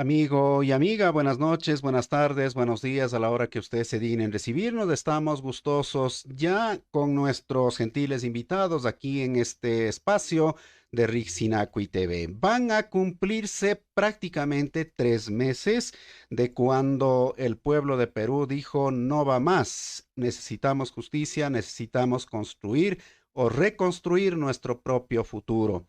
Amigo y amiga, buenas noches, buenas tardes, buenos días a la hora que ustedes se dignen recibirnos. Estamos gustosos ya con nuestros gentiles invitados aquí en este espacio de Rixinacui TV. Van a cumplirse prácticamente 3 meses de cuando el pueblo de Perú dijo no va más, necesitamos justicia, necesitamos construir o reconstruir nuestro propio futuro.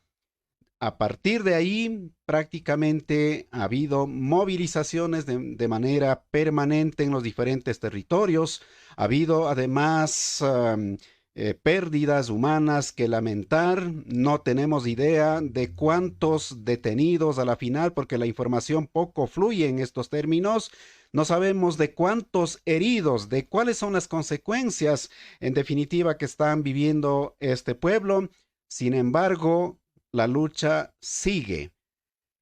A partir de ahí, prácticamente ha habido movilizaciones de manera permanente en los diferentes territorios. Ha habido además pérdidas humanas que lamentar. No tenemos idea de cuántos detenidos a la final, porque la información poco fluye en estos términos. No sabemos de cuántos heridos, de cuáles son las consecuencias, en definitiva, que están viviendo este pueblo. Sin embargo, la lucha sigue.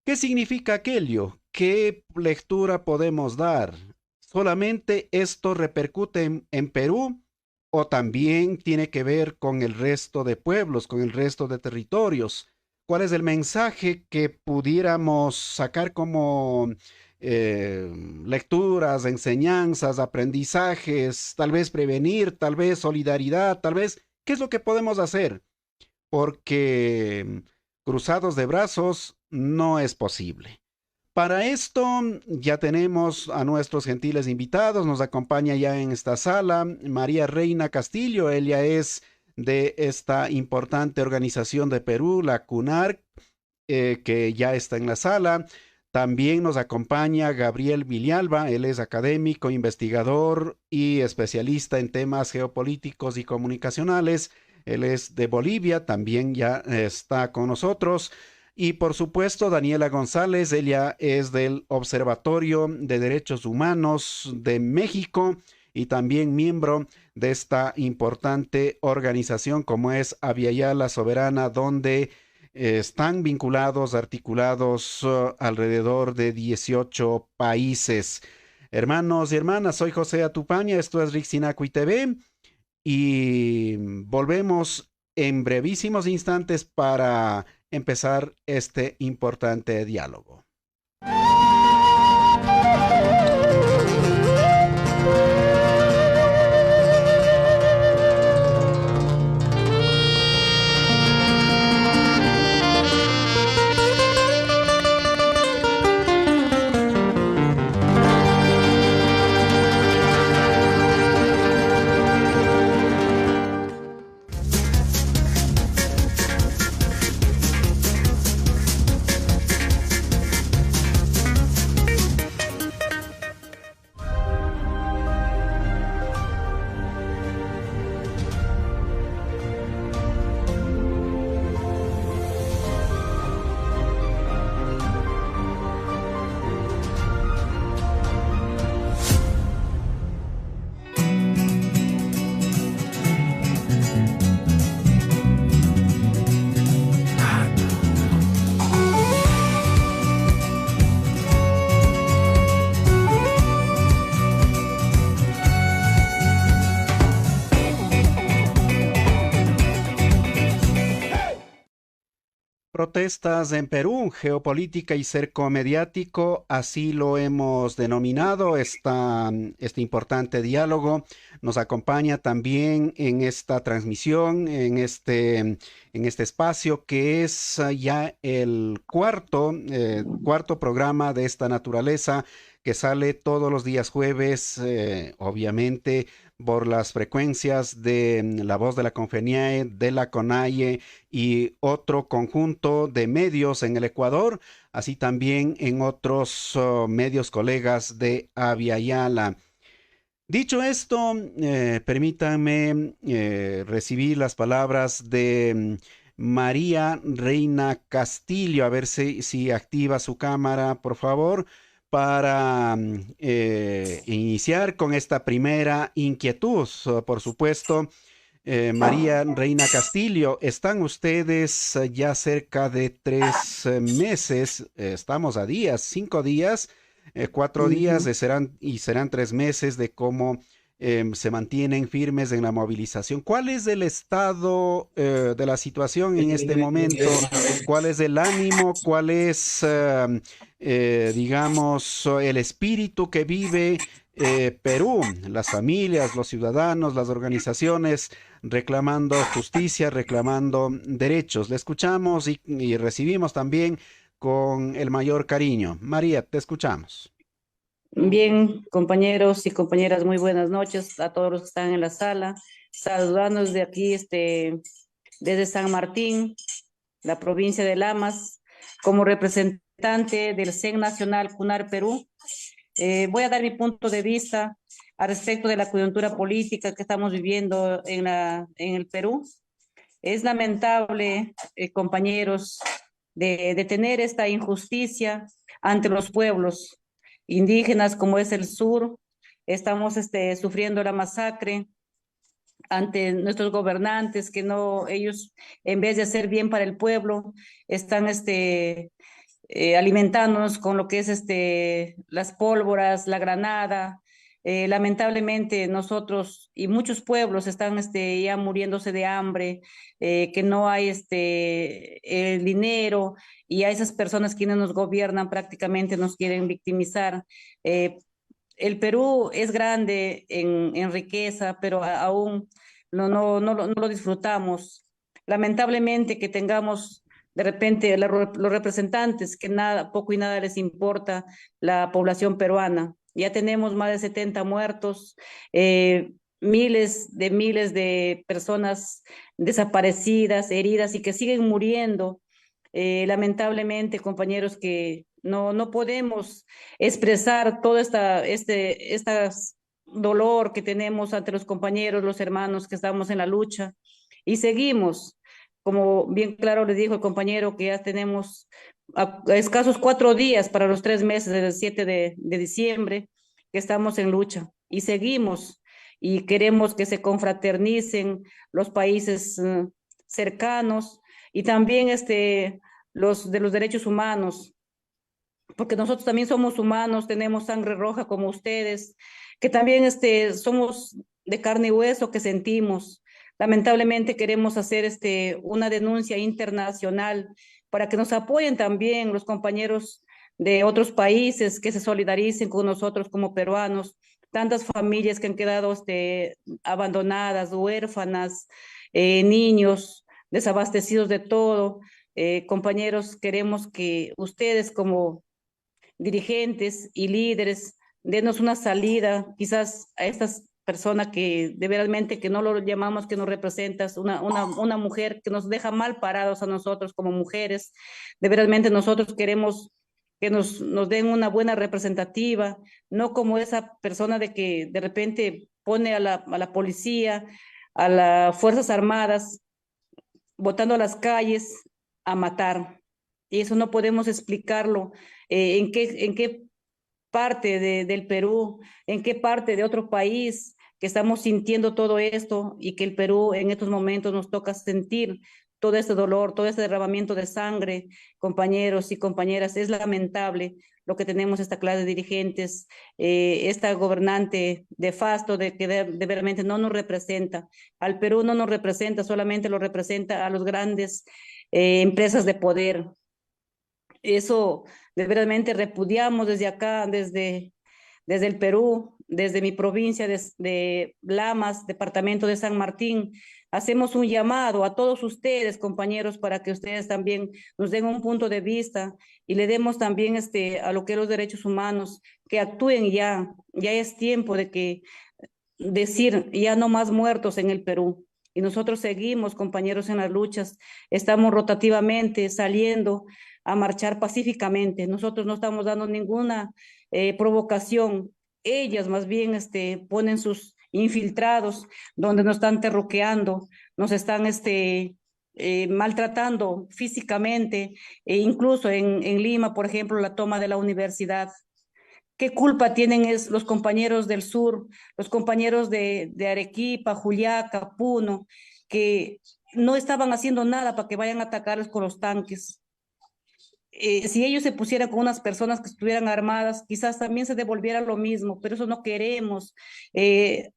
¿Qué significa aquello? ¿Qué lectura podemos dar? ¿Solamente esto repercute en Perú o también tiene que ver con el resto de pueblos, con el resto de territorios? ¿Cuál es el mensaje que pudiéramos sacar como lecturas, enseñanzas, aprendizajes, tal vez prevenir, tal vez solidaridad, tal vez, ¿qué es lo que podemos hacer? Porque cruzados de brazos no es posible. Para esto ya tenemos a nuestros gentiles invitados, nos acompaña ya en esta sala María Reina Castillo, ella es de esta importante organización de Perú, la CUNAR, que ya está en la sala. También nos acompaña Gabriel Villalba, él es académico, investigador y especialista en temas geopolíticos y comunicacionales. Él es de Bolivia, también ya está con nosotros. Y por supuesto, Daniela González, ella es del Observatorio de Derechos Humanos de México y también miembro de esta importante organización como es Aviala Soberana, donde están vinculados, articulados alrededor de 18 países. Hermanos y hermanas, soy José Atupaña, esto es Rixinacui TV y volvemos en brevísimos instantes para empezar este importante diálogo. Protestas en Perú, geopolítica y cerco mediático, así lo hemos denominado, este importante diálogo. Nos acompaña también en esta transmisión, en este espacio, que es ya el cuarto programa de esta naturaleza que sale todos los días jueves, obviamente por las frecuencias de La Voz de la Confeniae, de la CONAIE y otro conjunto de medios en el Ecuador, así también en otros medios colegas de Aviala. Dicho esto, permítanme recibir las palabras de María Reina Castillo, a ver si activa su cámara, por favor, para iniciar con esta primera inquietud. Por supuesto, María Reina Castillo, están ustedes ya cerca de 3 meses, estamos a días, 5 días, 4 días Ujú. serán 3 meses de cómo se mantienen firmes en la movilización. ¿Cuál es el estado de la situación en este momento? ¿Cuál es el ánimo? ¿Cuál es, digamos, el espíritu que vive Perú? Las familias, los ciudadanos, las organizaciones reclamando justicia, reclamando derechos. Le escuchamos y recibimos también con el mayor cariño. María, te escuchamos. Bien, compañeros y compañeras, muy buenas noches a todos los que están en la sala. Saludándonos de aquí, desde San Martín, la provincia de Lamas, como representante del CEN Nacional CUNAR Perú. Voy a dar mi punto de vista al respecto de la coyuntura política que estamos viviendo en el Perú. Es lamentable, compañeros, de tener esta injusticia ante los pueblos indígenas como es el sur. Estamos sufriendo la masacre ante nuestros gobernantes, que no, ellos en vez de hacer bien para el pueblo, están alimentándonos con lo que es las pólvoras, la granada. Lamentablemente nosotros y muchos pueblos están ya muriéndose de hambre, que no hay el dinero, y a esas personas quienes nos gobiernan prácticamente nos quieren victimizar. Eh, el Perú es grande en riqueza, pero aún no lo disfrutamos. Lamentablemente que tengamos de repente los representantes que nada, poco y nada les importa la población peruana. Ya tenemos más de 70 muertos, miles de personas desaparecidas, heridas y que siguen muriendo. Lamentablemente, compañeros, que no podemos expresar todo estas dolor que tenemos ante los compañeros, los hermanos que estamos en la lucha y seguimos. Como bien claro le dijo el compañero, que ya tenemos a escasos 4 días para los 3 meses del 7 de diciembre, que estamos en lucha y seguimos y queremos que se confraternicen los países cercanos y también los de los derechos humanos, porque nosotros también somos humanos, tenemos sangre roja como ustedes, que también somos de carne y hueso, que sentimos. Lamentablemente queremos hacer una denuncia internacional para que nos apoyen también los compañeros de otros países, que se solidaricen con nosotros como peruanos, tantas familias que han quedado abandonadas, huérfanas, niños desabastecidos de todo. Compañeros, queremos que ustedes como dirigentes y líderes, denos una salida quizás a estas personas que de realmente que no lo llamamos, que nos representas, una mujer que nos deja mal parados a nosotros como mujeres. De realmente nosotros queremos que nos den una buena representativa, no como esa persona de que de repente pone a la policía, a las Fuerzas Armadas, botando a las calles a matar. Y eso no podemos explicarlo. En qué parte del Perú, en qué parte de otro país que estamos sintiendo todo esto, y que el Perú en estos momentos nos toca sentir todo este dolor, todo este derramamiento de sangre, compañeros y compañeras. Es lamentable lo que tenemos esta clase de dirigentes, esta gobernante de fasto, de que verdaderamente no nos representa. Al Perú no nos representa, solamente lo representa a los grandes empresas de poder. Eso verdaderamente repudiamos desde acá, desde el Perú, desde mi provincia de Lamas, departamento de San Martín. Hacemos un llamado a todos ustedes, compañeros, para que ustedes también nos den un punto de vista y le demos también a lo que es los derechos humanos, que actúen ya. Ya es tiempo de que decir ya no más muertos en el Perú. Y nosotros seguimos, compañeros, en las luchas, estamos rotativamente saliendo a marchar pacíficamente. Nosotros no estamos dando ninguna provocación. Ellas más bien ponen sus infiltrados donde nos están terroqueando, nos están maltratando físicamente, e incluso en Lima, por ejemplo, la toma de la universidad. ¿Qué culpa tienen los compañeros del sur, los compañeros de Arequipa, Juliaca, Puno, que no estaban haciendo nada para que vayan a atacarles con los tanques? si ellos se pusieran con unas personas que estuvieran armadas, quizás también se devolviera lo mismo, pero eso no queremos.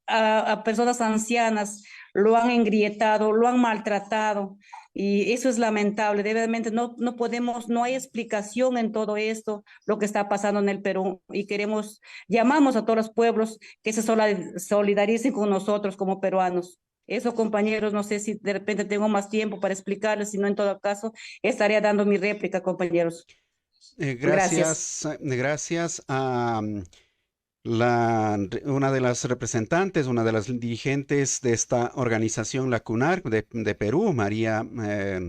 A personas ancianas lo han engrietado, lo han maltratado y eso es lamentable. Realmente no podemos, no hay explicación en todo esto, lo que está pasando en el Perú y queremos, llamamos a todos los pueblos que se solidaricen con nosotros como peruanos. Eso, compañeros, no sé si de repente tengo más tiempo para explicarles, si no, en todo caso, estaría dando mi réplica, compañeros. Gracias. Gracias a una de las representantes, una de las dirigentes de esta organización, la CUNAR de Perú, María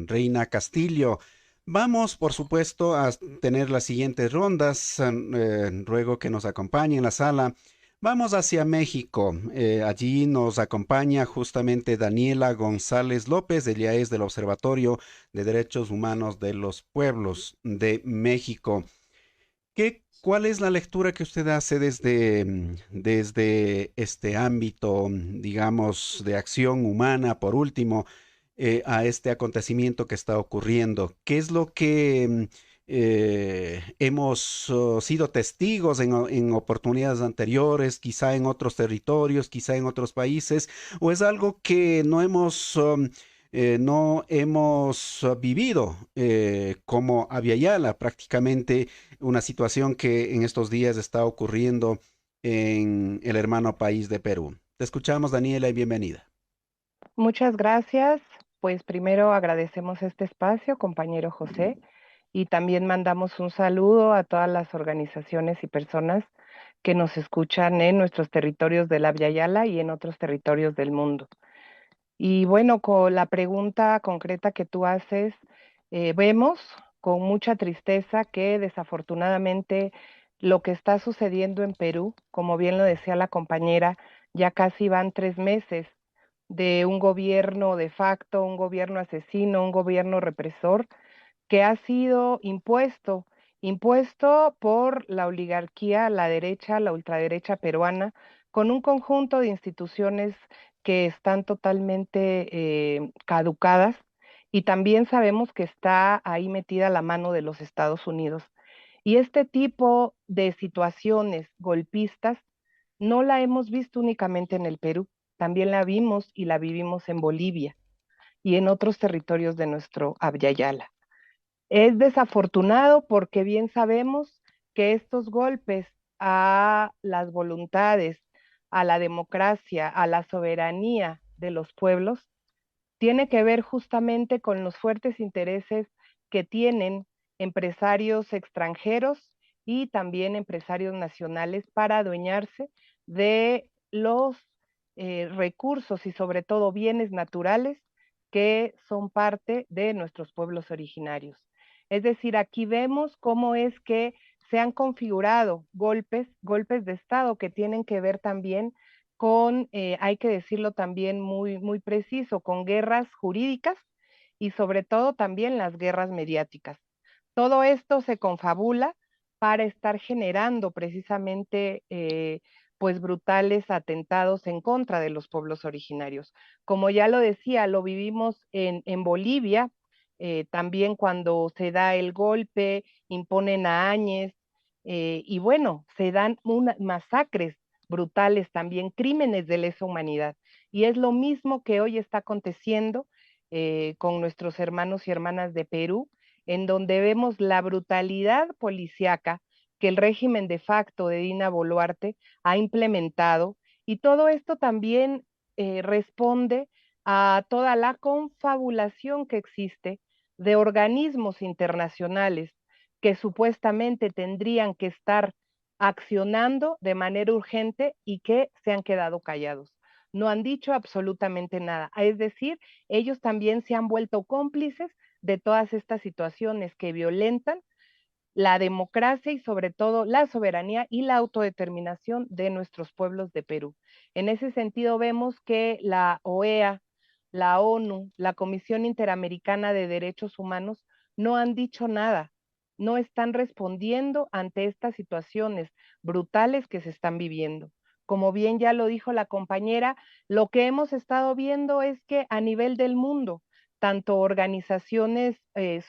Reina Castillo. Vamos, por supuesto, a tener las siguientes rondas. Ruego que nos acompañe en la sala. Vamos hacia México. Allí nos acompaña justamente Daniela González López. Ella es del Observatorio de Derechos Humanos de los Pueblos de México. ¿Cuál es la lectura que usted hace desde este ámbito, digamos, de acción humana, por último, a este acontecimiento que está ocurriendo? ¿Qué es lo que hemos sido testigos en oportunidades anteriores, quizá en otros territorios, quizá en otros países, o es algo que no hemos vivido como Aviala prácticamente? Una situación que en estos días está ocurriendo en el hermano país de Perú. Te escuchamos, Daniela, y bienvenida. Muchas gracias. Pues primero agradecemos este espacio, compañero José, y también mandamos un saludo a todas las organizaciones y personas que nos escuchan en nuestros territorios de la Via Yala y en otros territorios del mundo. Y bueno, con la pregunta concreta que tú haces, vemos con mucha tristeza que desafortunadamente lo que está sucediendo en Perú, como bien lo decía la compañera, ya casi van 3 meses de un gobierno de facto, un gobierno asesino, un gobierno represor, que ha sido impuesto por la oligarquía, la derecha, la ultraderecha peruana, con un conjunto de instituciones que están totalmente caducadas, y también sabemos que está ahí metida la mano de los Estados Unidos. Y este tipo de situaciones golpistas no la hemos visto únicamente en el Perú, también la vimos y la vivimos en Bolivia y en otros territorios de nuestro Abyayala. Es desafortunado porque bien sabemos que estos golpes a las voluntades, a la democracia, a la soberanía de los pueblos, tiene que ver justamente con los fuertes intereses que tienen empresarios extranjeros y también empresarios nacionales para adueñarse de los recursos y sobre todo bienes naturales que son parte de nuestros pueblos originarios. Es decir, aquí vemos cómo es que se han configurado golpes de Estado que tienen que ver también con, hay que decirlo también muy preciso, con guerras jurídicas y sobre todo también las guerras mediáticas. Todo esto se confabula para estar generando precisamente pues brutales atentados en contra de los pueblos originarios. Como ya lo decía, lo vivimos en Bolivia, también cuando se da el golpe, imponen a Áñez, y bueno, se dan masacres brutales también, crímenes de lesa humanidad. Y es lo mismo que hoy está aconteciendo con nuestros hermanos y hermanas de Perú, en donde vemos la brutalidad policíaca que el régimen de facto de Dina Boluarte ha implementado, y todo esto también responde a toda la confabulación que existe de organismos internacionales que supuestamente tendrían que estar accionando de manera urgente y que se han quedado callados. No han dicho absolutamente nada. Es decir, ellos también se han vuelto cómplices de todas estas situaciones que violentan la democracia y sobre todo la soberanía y la autodeterminación de nuestros pueblos de Perú. En ese sentido vemos que la OEA, la ONU, la Comisión Interamericana de Derechos Humanos no han dicho nada, no están respondiendo ante estas situaciones brutales que se están viviendo. Como bien ya lo dijo la compañera, lo que hemos estado viendo es que a nivel del mundo tanto organizaciones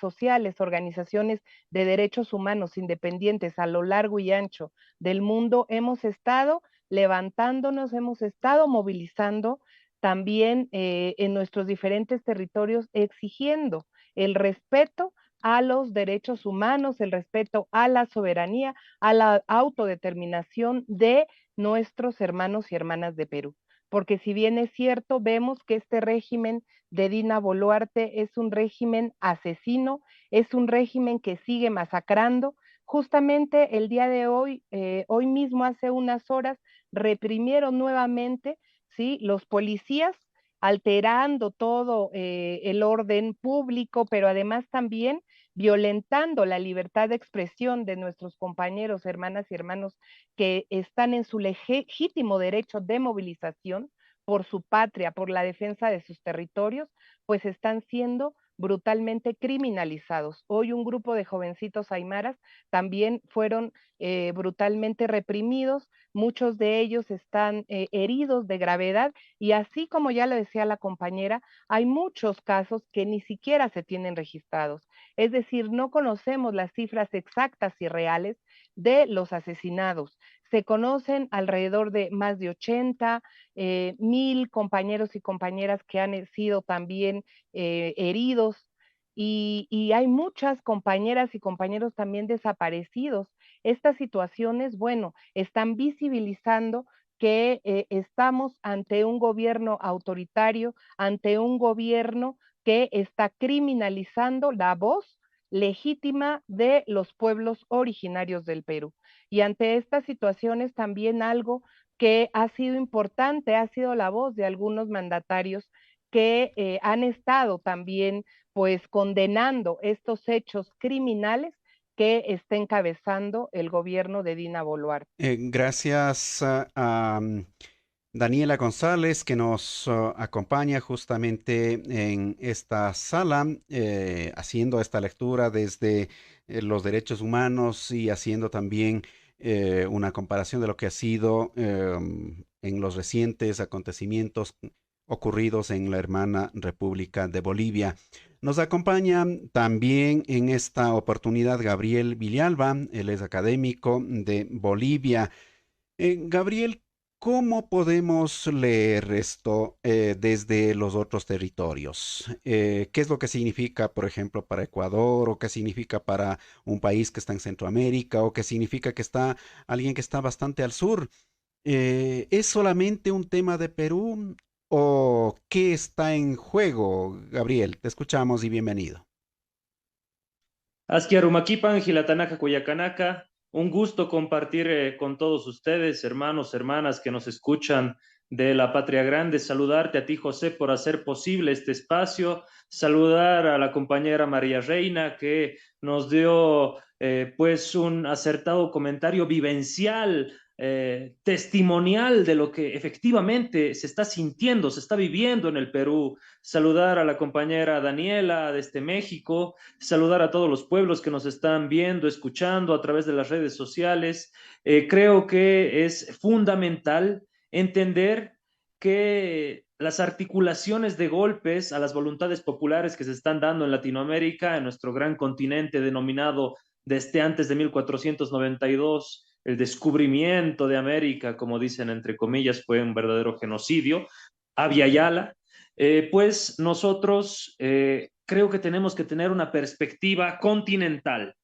sociales, organizaciones de derechos humanos independientes a lo largo y ancho del mundo, hemos estado levantándonos, hemos estado movilizando también en nuestros diferentes territorios, exigiendo el respeto a los derechos humanos, el respeto a la soberanía, a la autodeterminación de nuestros hermanos y hermanas de Perú. Porque si bien es cierto, vemos que este régimen de Dina Boluarte es un régimen asesino, es un régimen que sigue masacrando. Justamente el día de hoy, hoy mismo hace unas horas, reprimieron nuevamente, ¿sí?, los policías, alterando todo el orden público, pero además también violentando la libertad de expresión de nuestros compañeros, hermanas y hermanos que están en su legítimo derecho de movilización por su patria, por la defensa de sus territorios, pues están siendo brutalmente criminalizados. Hoy un grupo de jovencitos aymaras también fueron brutalmente reprimidos, muchos de ellos están heridos de gravedad y así como ya lo decía la compañera, hay muchos casos que ni siquiera se tienen registrados. Es decir, no conocemos las cifras exactas y reales de los asesinados. Se conocen alrededor de más de 80, 1000 compañeros y compañeras que han sido también heridos y hay muchas compañeras y compañeros también desaparecidos. Estas situaciones, bueno, están visibilizando que estamos ante un gobierno autoritario, ante un gobierno que está criminalizando la voz legítima de los pueblos originarios del Perú. Y ante estas situaciones también algo que ha sido importante ha sido la voz de algunos mandatarios que han estado también pues condenando estos hechos criminales que está encabezando el gobierno de Dina Boluarte. Gracias a Daniela González, que nos acompaña justamente en esta sala, haciendo esta lectura desde los derechos humanos y haciendo también una comparación de lo que ha sido en los recientes acontecimientos ocurridos en la hermana República de Bolivia. Nos acompaña también en esta oportunidad Gabriel Villalba, él es académico de Bolivia. Gabriel, ¿cómo podemos leer esto desde los otros territorios? ¿Qué es lo que significa, por ejemplo, para Ecuador, o qué significa para un país que está en Centroamérica, o qué significa que está alguien que está bastante al sur? ¿Es solamente un tema de Perú o qué está en juego, Gabriel? Te escuchamos y bienvenido. Asquiarumaquipan, Gilatanaja, Cuyacanaca, un gusto compartir con todos ustedes, hermanos, hermanas que nos escuchan de la Patria Grande. Saludarte a ti, José, por hacer posible este espacio. Saludar a la compañera María Reina, que nos dio pues un acertado comentario vivencial, testimonial de lo que efectivamente se está sintiendo, se está viviendo en el Perú. Saludar a la compañera Daniela desde México, saludar a todos los pueblos que nos están viendo, escuchando a través de las redes sociales. Creo que es fundamental entender que las articulaciones de golpes a las voluntades populares que se están dando en Latinoamérica, en nuestro gran continente denominado desde antes de 1492, el descubrimiento de América, como dicen entre comillas, fue un verdadero genocidio, Abya Yala, pues nosotros creo que tenemos que tener una perspectiva continental.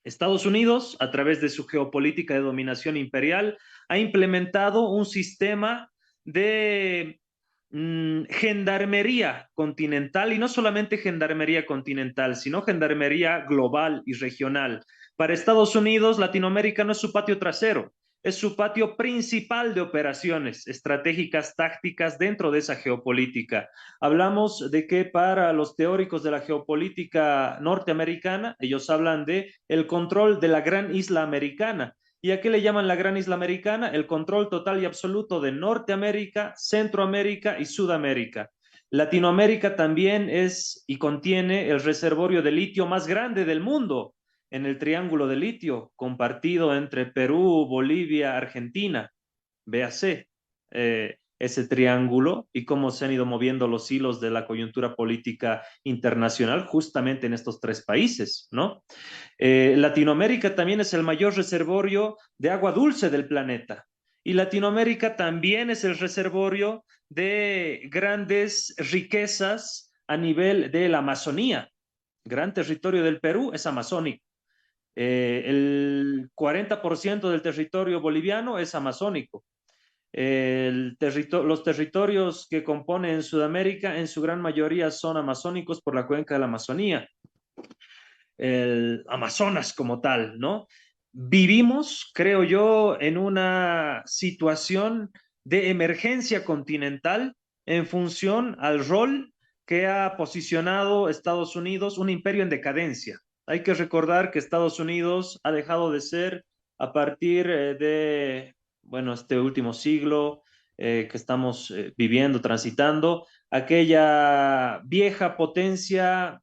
Estados Unidos, a través de su geopolítica de dominación imperial, ha implementado un sistema de gendarmería continental, y no solamente gendarmería continental, sino gendarmería global y regional. Para Estados Unidos, Latinoamérica no es su patio trasero, es su patio principal de operaciones estratégicas, tácticas dentro de esa geopolítica. Hablamos de que para los teóricos de la geopolítica norteamericana, ellos hablan de el control de la gran isla americana. ¿Y a qué le llaman la gran isla americana? El control total y absoluto de Norteamérica, Centroamérica y Sudamérica. Latinoamérica también es y contiene el reservorio de litio más grande del mundo, en el triángulo de litio compartido entre Perú, Bolivia, Argentina. Véase. ese triángulo y cómo se han ido moviendo los hilos de la coyuntura política internacional justamente en estos tres países, ¿no? Latinoamérica también es el mayor reservorio de agua dulce del planeta. Y Latinoamérica también es el reservorio de grandes riquezas a nivel de la Amazonía. Gran territorio del Perú es amazónico. El 40% del territorio boliviano es amazónico. Los territorios que componen Sudamérica en su gran mayoría son amazónicos por la cuenca de la Amazonía. El Amazonas como tal, ¿no? Vivimos, creo yo, en una situación de emergencia continental en función al rol que ha posicionado Estados Unidos, un imperio en decadencia. Hay que recordar que Estados Unidos ha dejado de ser a partir de, bueno, este último siglo que estamos viviendo, transitando, aquella vieja potencia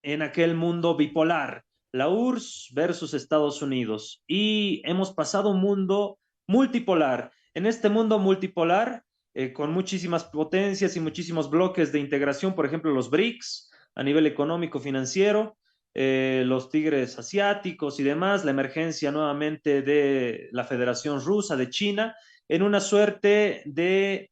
en aquel mundo bipolar, la URSS versus Estados Unidos. Y hemos pasado a un mundo multipolar. En este mundo multipolar, con muchísimas potencias y muchísimos bloques de integración, por ejemplo, los BRICS a nivel económico, financiero, los tigres asiáticos y demás, la emergencia nuevamente de la Federación Rusa, de China, en una suerte de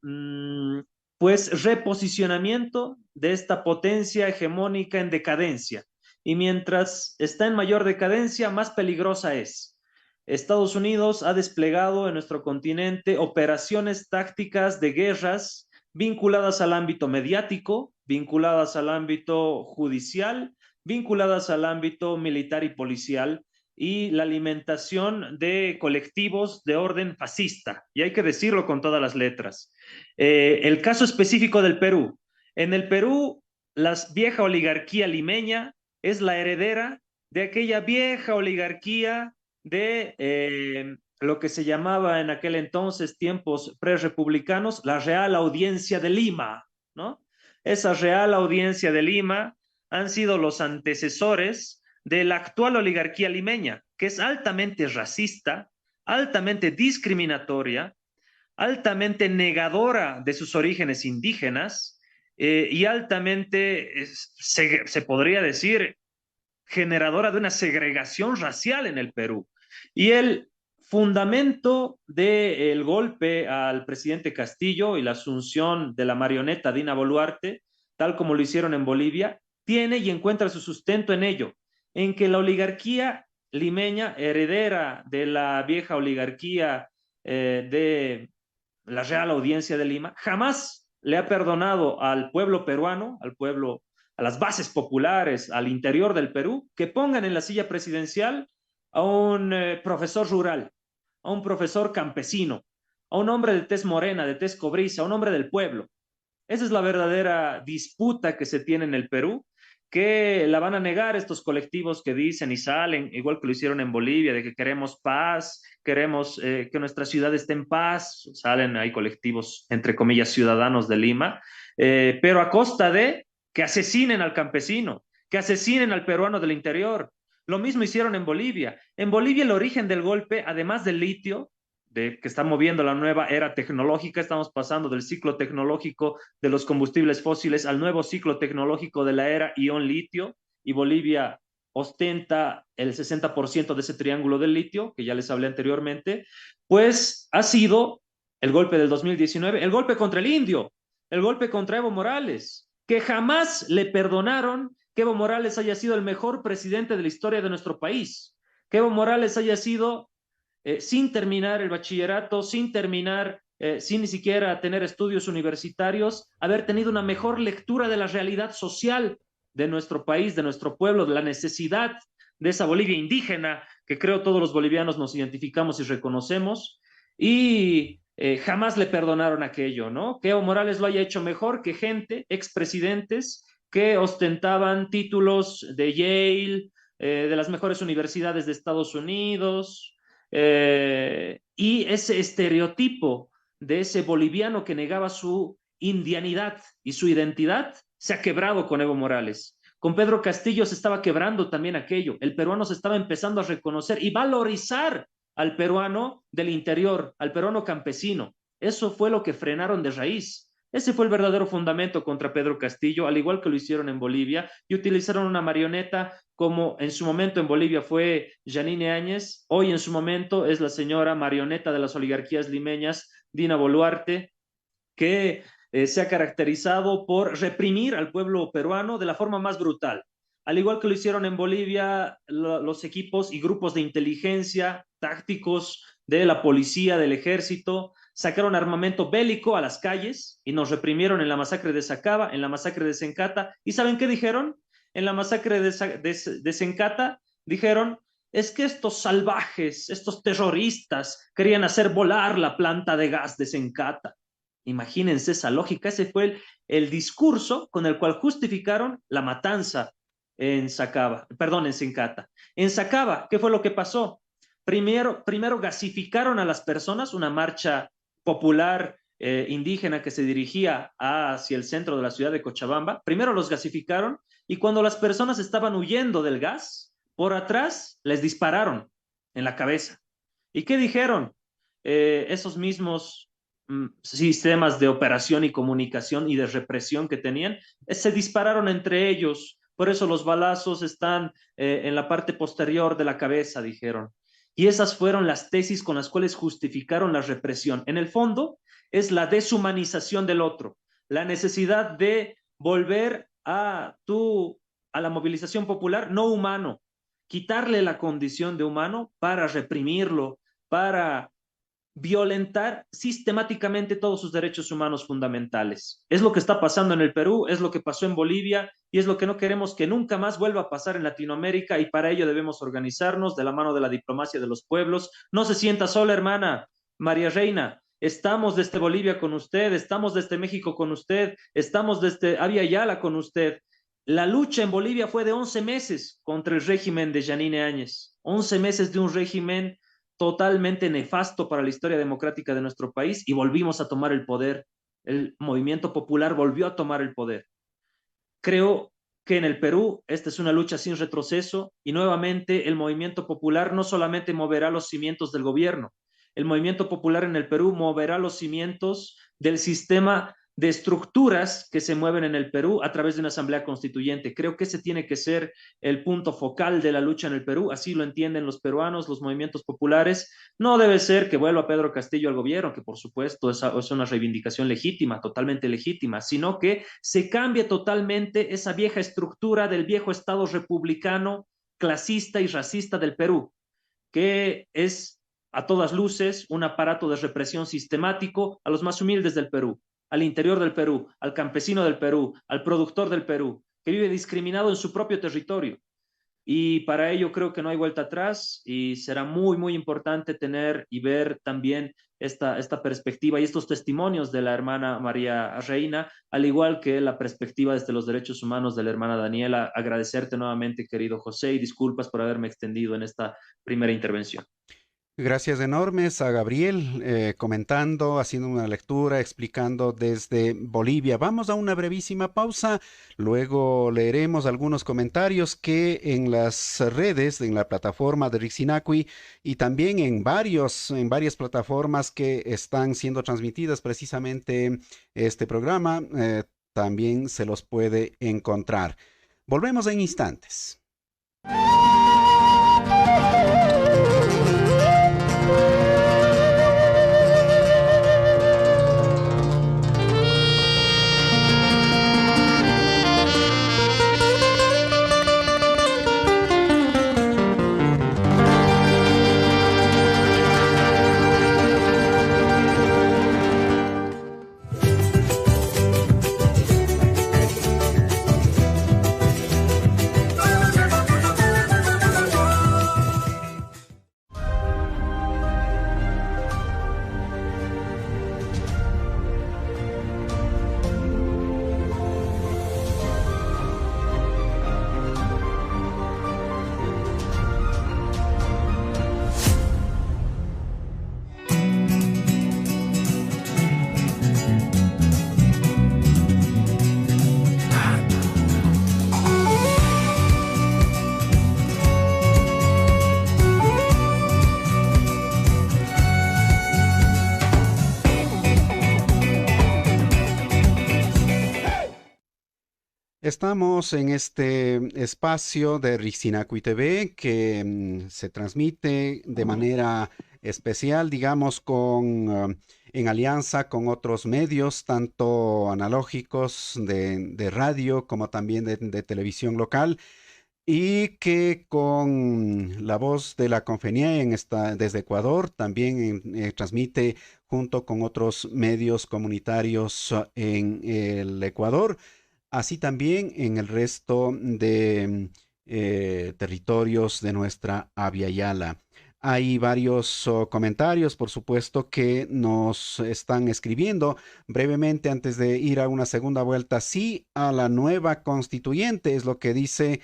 pues reposicionamiento de esta potencia hegemónica en decadencia. Y mientras está en mayor decadencia, más peligrosa es. Estados Unidos ha desplegado en nuestro continente operaciones tácticas de guerras vinculadas al ámbito mediático, vinculadas al ámbito judicial, vinculadas al ámbito militar y policial, y la alimentación de colectivos de orden fascista. Y hay que decirlo con todas las letras. El caso específico del Perú. En el Perú, la vieja oligarquía limeña es la heredera de aquella vieja oligarquía de lo que se llamaba en aquel entonces, tiempos prerepublicanos, la Real Audiencia de Lima, ¿no? Esa Real Audiencia de Lima han sido los antecesores de la actual oligarquía limeña, que es altamente racista, altamente discriminatoria, altamente negadora de sus orígenes indígenas y altamente, se podría decir, generadora de una segregación racial en el Perú. Y el fundamento del golpe al presidente Castillo y la asunción de la marioneta Dina Boluarte, tal como lo hicieron en Bolivia, tiene y encuentra su sustento en ello, en que la oligarquía limeña, heredera de la vieja oligarquía de la Real Audiencia de Lima, jamás le ha perdonado al pueblo peruano, al pueblo, a las bases populares, al interior del Perú, que pongan en la silla presidencial a un profesor rural, a un profesor campesino, a un hombre de tez morena, de tez cobriza, a un hombre del pueblo. Esa es la verdadera disputa que se tiene en el Perú, que la van a negar estos colectivos que dicen y salen, igual que lo hicieron en Bolivia, de que queremos paz, queremos que nuestra ciudad esté en paz. Salen ahí colectivos, entre comillas, ciudadanos de Lima, pero a costa de que asesinen al campesino, que asesinen al peruano del interior. Lo mismo hicieron en Bolivia. En Bolivia el origen del golpe, además del litio, que está moviendo la nueva era tecnológica, estamos pasando del ciclo tecnológico de los combustibles fósiles al nuevo ciclo tecnológico de la era ion litio, y Bolivia ostenta el 60% de ese triángulo del litio, que ya les hablé anteriormente, pues ha sido el golpe del 2019, el golpe contra el indio, el golpe contra Evo Morales, que jamás le perdonaron que Evo Morales haya sido el mejor presidente de la historia de nuestro país, que Evo Morales haya sido sin terminar el bachillerato, sin terminar, sin ni siquiera tener estudios universitarios, haber tenido una mejor lectura de la realidad social de nuestro país, de nuestro pueblo, de la necesidad de esa Bolivia indígena, que creo todos los bolivianos nos identificamos y reconocemos, y jamás le perdonaron aquello, ¿no? Que Evo Morales lo haya hecho mejor que gente, expresidentes, que ostentaban títulos de Yale, de las mejores universidades de Estados Unidos, y ese estereotipo de ese boliviano que negaba su indianidad y su identidad se ha quebrado con Evo Morales. Con Pedro Castillo se estaba quebrando también aquello. El peruano se estaba empezando a reconocer y valorizar al peruano del interior, al peruano campesino. Eso fue lo que frenaron de raíz. Ese fue el verdadero fundamento contra Pedro Castillo, al igual que lo hicieron en Bolivia, y utilizaron una marioneta como en su momento en Bolivia fue Yanine Áñez, hoy en su momento es la señora marioneta de las oligarquías limeñas, Dina Boluarte, que se ha caracterizado por reprimir al pueblo peruano de la forma más brutal. Al igual que lo hicieron en Bolivia, los equipos y grupos de inteligencia tácticos de la policía, del ejército, sacaron armamento bélico a las calles y nos reprimieron en la masacre de Sacaba, en la masacre de Sencata. ¿Y saben qué dijeron? En la masacre de Sencata dijeron, es que estos salvajes, estos terroristas querían hacer volar la planta de gas de Sencata. Imagínense esa lógica, ese fue el discurso con el cual justificaron la matanza en Sacaba, perdón, en Sencata. En Sacaba, ¿qué fue lo que pasó? Primero gasificaron a las personas, una marcha popular indígena que se dirigía hacia el centro de la ciudad de Cochabamba. Primero los gasificaron y cuando las personas estaban huyendo del gas, por atrás les dispararon en la cabeza. ¿Y qué dijeron? Esos mismos sistemas de operación y comunicación y de represión que tenían, se dispararon entre ellos. Por eso los balazos están en la parte posterior de la cabeza, dijeron. Y esas fueron las tesis con las cuales justificaron la represión. En el fondo, es la deshumanización del otro, la necesidad de volver a la movilización popular no humano, quitarle la condición de humano para reprimirlo, para violentar sistemáticamente todos sus derechos humanos fundamentales. Es lo que está pasando en el Perú, es lo que pasó en Bolivia y es lo que no queremos que nunca más vuelva a pasar en Latinoamérica y para ello debemos organizarnos de la mano de la diplomacia de los pueblos. No se sienta sola, hermana María Reina. Estamos desde Bolivia con usted, estamos desde México con usted, estamos desde Abya Yala con usted. La lucha en Bolivia fue de 11 meses contra el régimen de Yanine Áñez. 11 meses de un régimen totalmente nefasto para la historia democrática de nuestro país y volvimos a tomar el poder. El movimiento popular volvió a tomar el poder. Creo que en el Perú esta es una lucha sin retroceso y nuevamente el movimiento popular no solamente moverá los cimientos del gobierno, el movimiento popular en el Perú moverá los cimientos del sistema de estructuras que se mueven en el Perú a través de una asamblea constituyente. Creo que ese tiene que ser el punto focal de la lucha en el Perú, así lo entienden los peruanos, los movimientos populares. No debe ser que vuelva Pedro Castillo al gobierno, que por supuesto es una reivindicación legítima, totalmente legítima, sino que se cambie totalmente esa vieja estructura del viejo Estado republicano, clasista y racista del Perú, que es a todas luces un aparato de represión sistemático a los más humildes del Perú, al interior del Perú, al campesino del Perú, al productor del Perú, que vive discriminado en su propio territorio. Y para ello creo que no hay vuelta atrás y será muy, muy importante tener y ver también esta perspectiva y estos testimonios de la hermana María Reina, al igual que la perspectiva desde los derechos humanos de la hermana Daniela. Agradecerte nuevamente, querido José, y disculpas por haberme extendido en esta primera intervención. Gracias enormes a Gabriel comentando, haciendo una lectura, explicando desde Bolivia. Vamos a una brevísima pausa, luego leeremos algunos comentarios que en las redes, en la plataforma de Rixinacui y también en varias plataformas que están siendo transmitidas precisamente este programa, también se los puede encontrar. Volvemos en instantes. Estamos en este espacio de Rixinacui TV que se transmite de manera especial, digamos, en alianza con otros medios, tanto analógicos de radio como también de televisión local, y que con la voz de la Confenia desde Ecuador también transmite junto con otros medios comunitarios en el Ecuador, así también en el resto de territorios de nuestra Abya Yala. Hay varios comentarios, por supuesto, que nos están escribiendo brevemente antes de ir a una segunda vuelta. Sí a la nueva constituyente, es lo que dice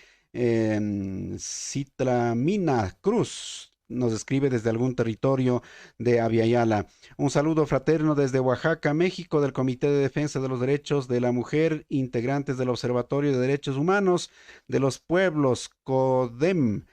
Citlamina Cruz. Nos escribe desde algún territorio de Abya Yala. Un saludo fraterno desde Oaxaca, México, del Comité de Defensa de los Derechos de la Mujer, integrantes del Observatorio de Derechos Humanos de los Pueblos, CODEM,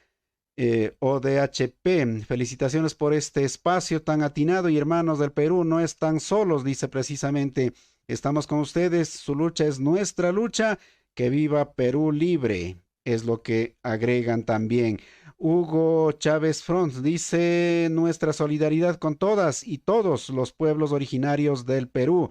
ODHP. Felicitaciones por este espacio tan atinado y hermanos del Perú, no están solos, dice precisamente. Estamos con ustedes, su lucha es nuestra lucha, que viva Perú libre, es lo que agregan también. Hugo Chávez Front dice nuestra solidaridad con todas y todos los pueblos originarios del Perú.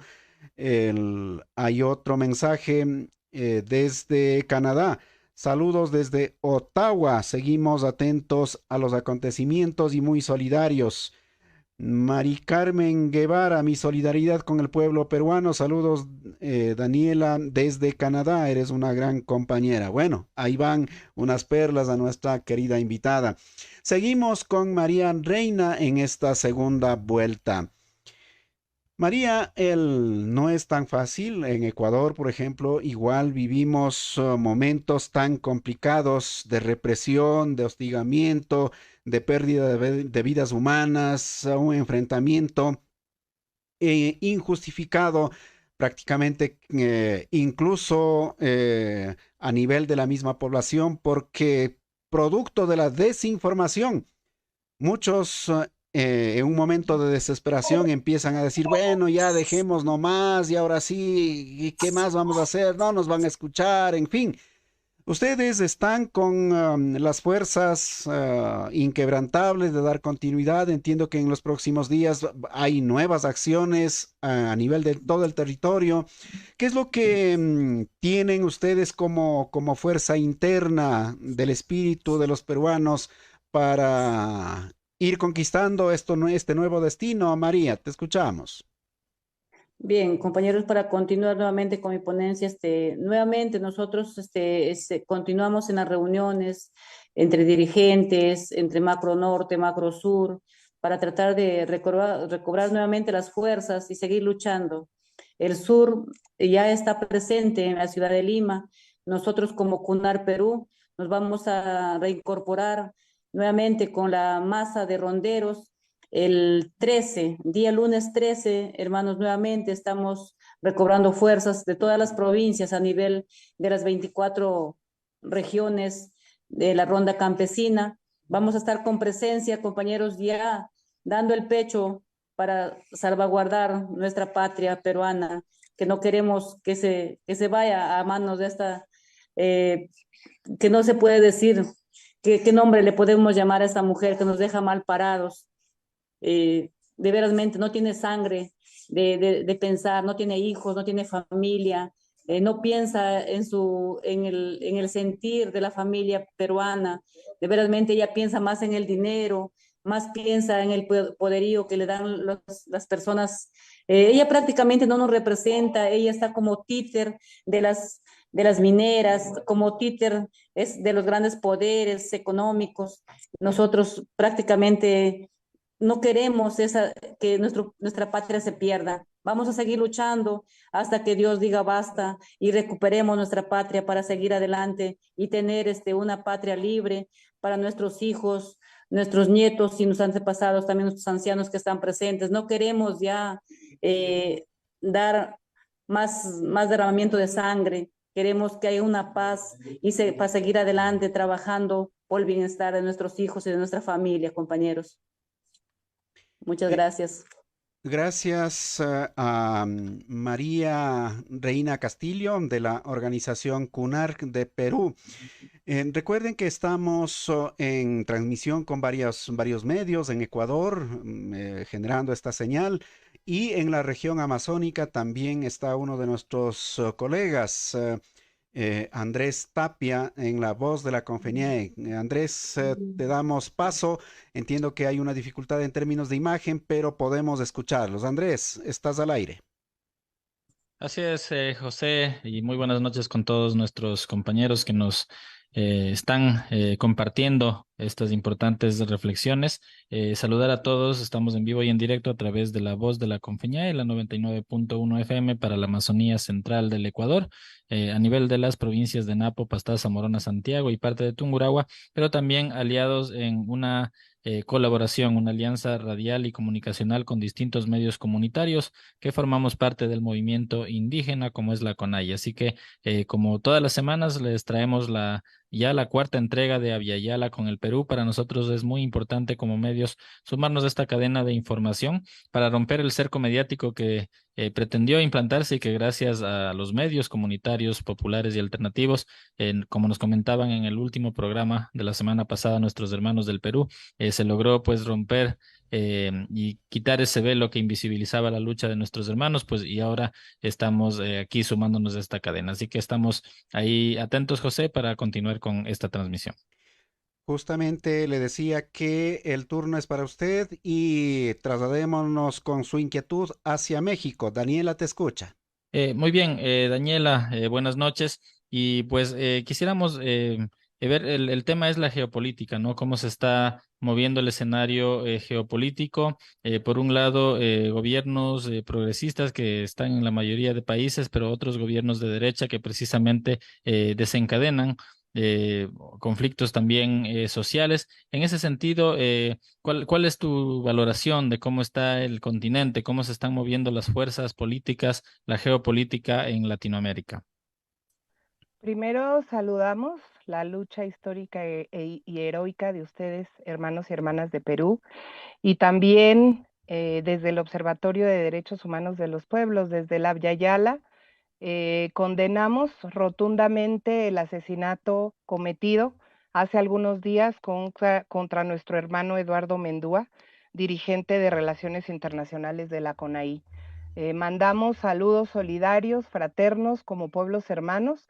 Hay otro mensaje desde Canadá. Saludos desde Ottawa. Seguimos atentos a los acontecimientos y muy solidarios. Mari Carmen Guevara, mi solidaridad con el pueblo peruano. Saludos, Daniela, desde Canadá. Eres una gran compañera. Bueno, ahí van unas perlas a nuestra querida invitada. Seguimos con María Reina en esta segunda vuelta. María, no es tan fácil. En Ecuador, por ejemplo, igual vivimos momentos tan complicados de represión, de hostigamiento, de pérdida de vidas humanas, un enfrentamiento injustificado prácticamente, incluso a nivel de la misma población, porque producto de la desinformación, muchos en un momento de desesperación empiezan a decir, bueno, ya dejemos nomás y ahora sí, ¿y qué más vamos a hacer? No nos van a escuchar, en fin. Ustedes están con las fuerzas inquebrantables de dar continuidad. Entiendo que en los próximos días hay nuevas acciones a nivel de todo el territorio. ¿Qué es lo que tienen ustedes como fuerza interna del espíritu de los peruanos para ir conquistando este nuevo destino? María, te escuchamos. Bien, compañeros, para continuar nuevamente con mi ponencia, nuevamente nosotros continuamos en las reuniones entre dirigentes, entre Macro Norte, Macro Sur, para tratar de recobrar nuevamente las fuerzas y seguir luchando. El sur ya está presente en la ciudad de Lima. Nosotros como CUNAR Perú nos vamos a reincorporar nuevamente con la masa de ronderos el 13, día lunes 13, hermanos, nuevamente estamos recobrando fuerzas de todas las provincias a nivel de las 24 regiones de la ronda campesina. Vamos a estar con presencia, compañeros, ya dando el pecho para salvaguardar nuestra patria peruana, que no queremos que se vaya a manos de esta, que no se puede decir qué nombre le podemos llamar a esta mujer que nos deja mal parados. De verasmente no tiene sangre de pensar, no tiene hijos, no tiene familia, no piensa en el sentir de la familia peruana, de verasmente ella piensa más en el dinero, más piensa en el poderío que le dan las personas. Ella prácticamente no nos representa, ella está como títer de las mineras, como títer es de los grandes poderes económicos. Nosotros prácticamente no queremos que nuestra patria se pierda. Vamos a seguir luchando hasta que Dios diga basta y recuperemos nuestra patria para seguir adelante y tener una patria libre para nuestros hijos, nuestros nietos y nuestros antepasados, también nuestros ancianos que están presentes. No queremos ya dar más derramamiento de sangre. Queremos que haya una paz y para seguir adelante trabajando por el bienestar de nuestros hijos y de nuestra familia, compañeros. Muchas Eh, gracias. Gracias a María Reina Castillo de la organización CUNARC de Perú. Recuerden que estamos en transmisión con varios medios en Ecuador, generando esta señal. Y en la región amazónica también está uno de nuestros colegas, Andrés Tapia, en la voz de la Confeñé. Andrés, te damos paso. Entiendo que hay una dificultad en términos de imagen, pero podemos escucharlos. Andrés, estás al aire. Así es, José, y muy buenas noches con todos nuestros compañeros que nos están compartiendo estas importantes reflexiones. Saludar a todos, estamos en vivo y en directo a través de la voz de la Confeñae, la 99.1 FM para la Amazonía Central del Ecuador, a nivel de las provincias de Napo, Pastaza, Morona, Santiago y parte de Tungurahua, pero también aliados en una colaboración, una alianza radial y comunicacional con distintos medios comunitarios que formamos parte del movimiento indígena como es la CONAI. Así que, como todas las semanas, les traemos ya la cuarta entrega de Aviala con el Perú. Para nosotros es muy importante como medios sumarnos a esta cadena de información para romper el cerco mediático que pretendió implantarse y que gracias a los medios comunitarios, populares y alternativos, como nos comentaban en el último programa de la semana pasada nuestros hermanos del Perú, se logró pues romper y quitar ese velo que invisibilizaba la lucha de nuestros hermanos, pues y ahora estamos aquí sumándonos a esta cadena. Así que estamos ahí atentos, José, para continuar con esta transmisión. Justamente le decía que el turno es para usted y trasladémonos con su inquietud hacia México. Daniela te escucha. Muy bien, Daniela, buenas noches. Y pues quisiéramos ver, el tema es la geopolítica, ¿no? Cómo se está moviendo el escenario geopolítico. Por un lado, gobiernos progresistas que están en la mayoría de países, pero otros gobiernos de derecha que precisamente desencadenan eh, conflictos también sociales. En ese sentido, ¿cuál es tu valoración de cómo está el continente, cómo se están moviendo las fuerzas políticas, la geopolítica en Latinoamérica? Primero saludamos la lucha histórica y heroica de ustedes, hermanos y hermanas de Perú, y también desde el Observatorio de Derechos Humanos de los Pueblos, desde la Yala, condenamos rotundamente el asesinato cometido hace algunos días contra nuestro hermano Eduardo Mendúa, dirigente de Relaciones Internacionales de la CONAI. Mandamos saludos solidarios, fraternos, como pueblos hermanos,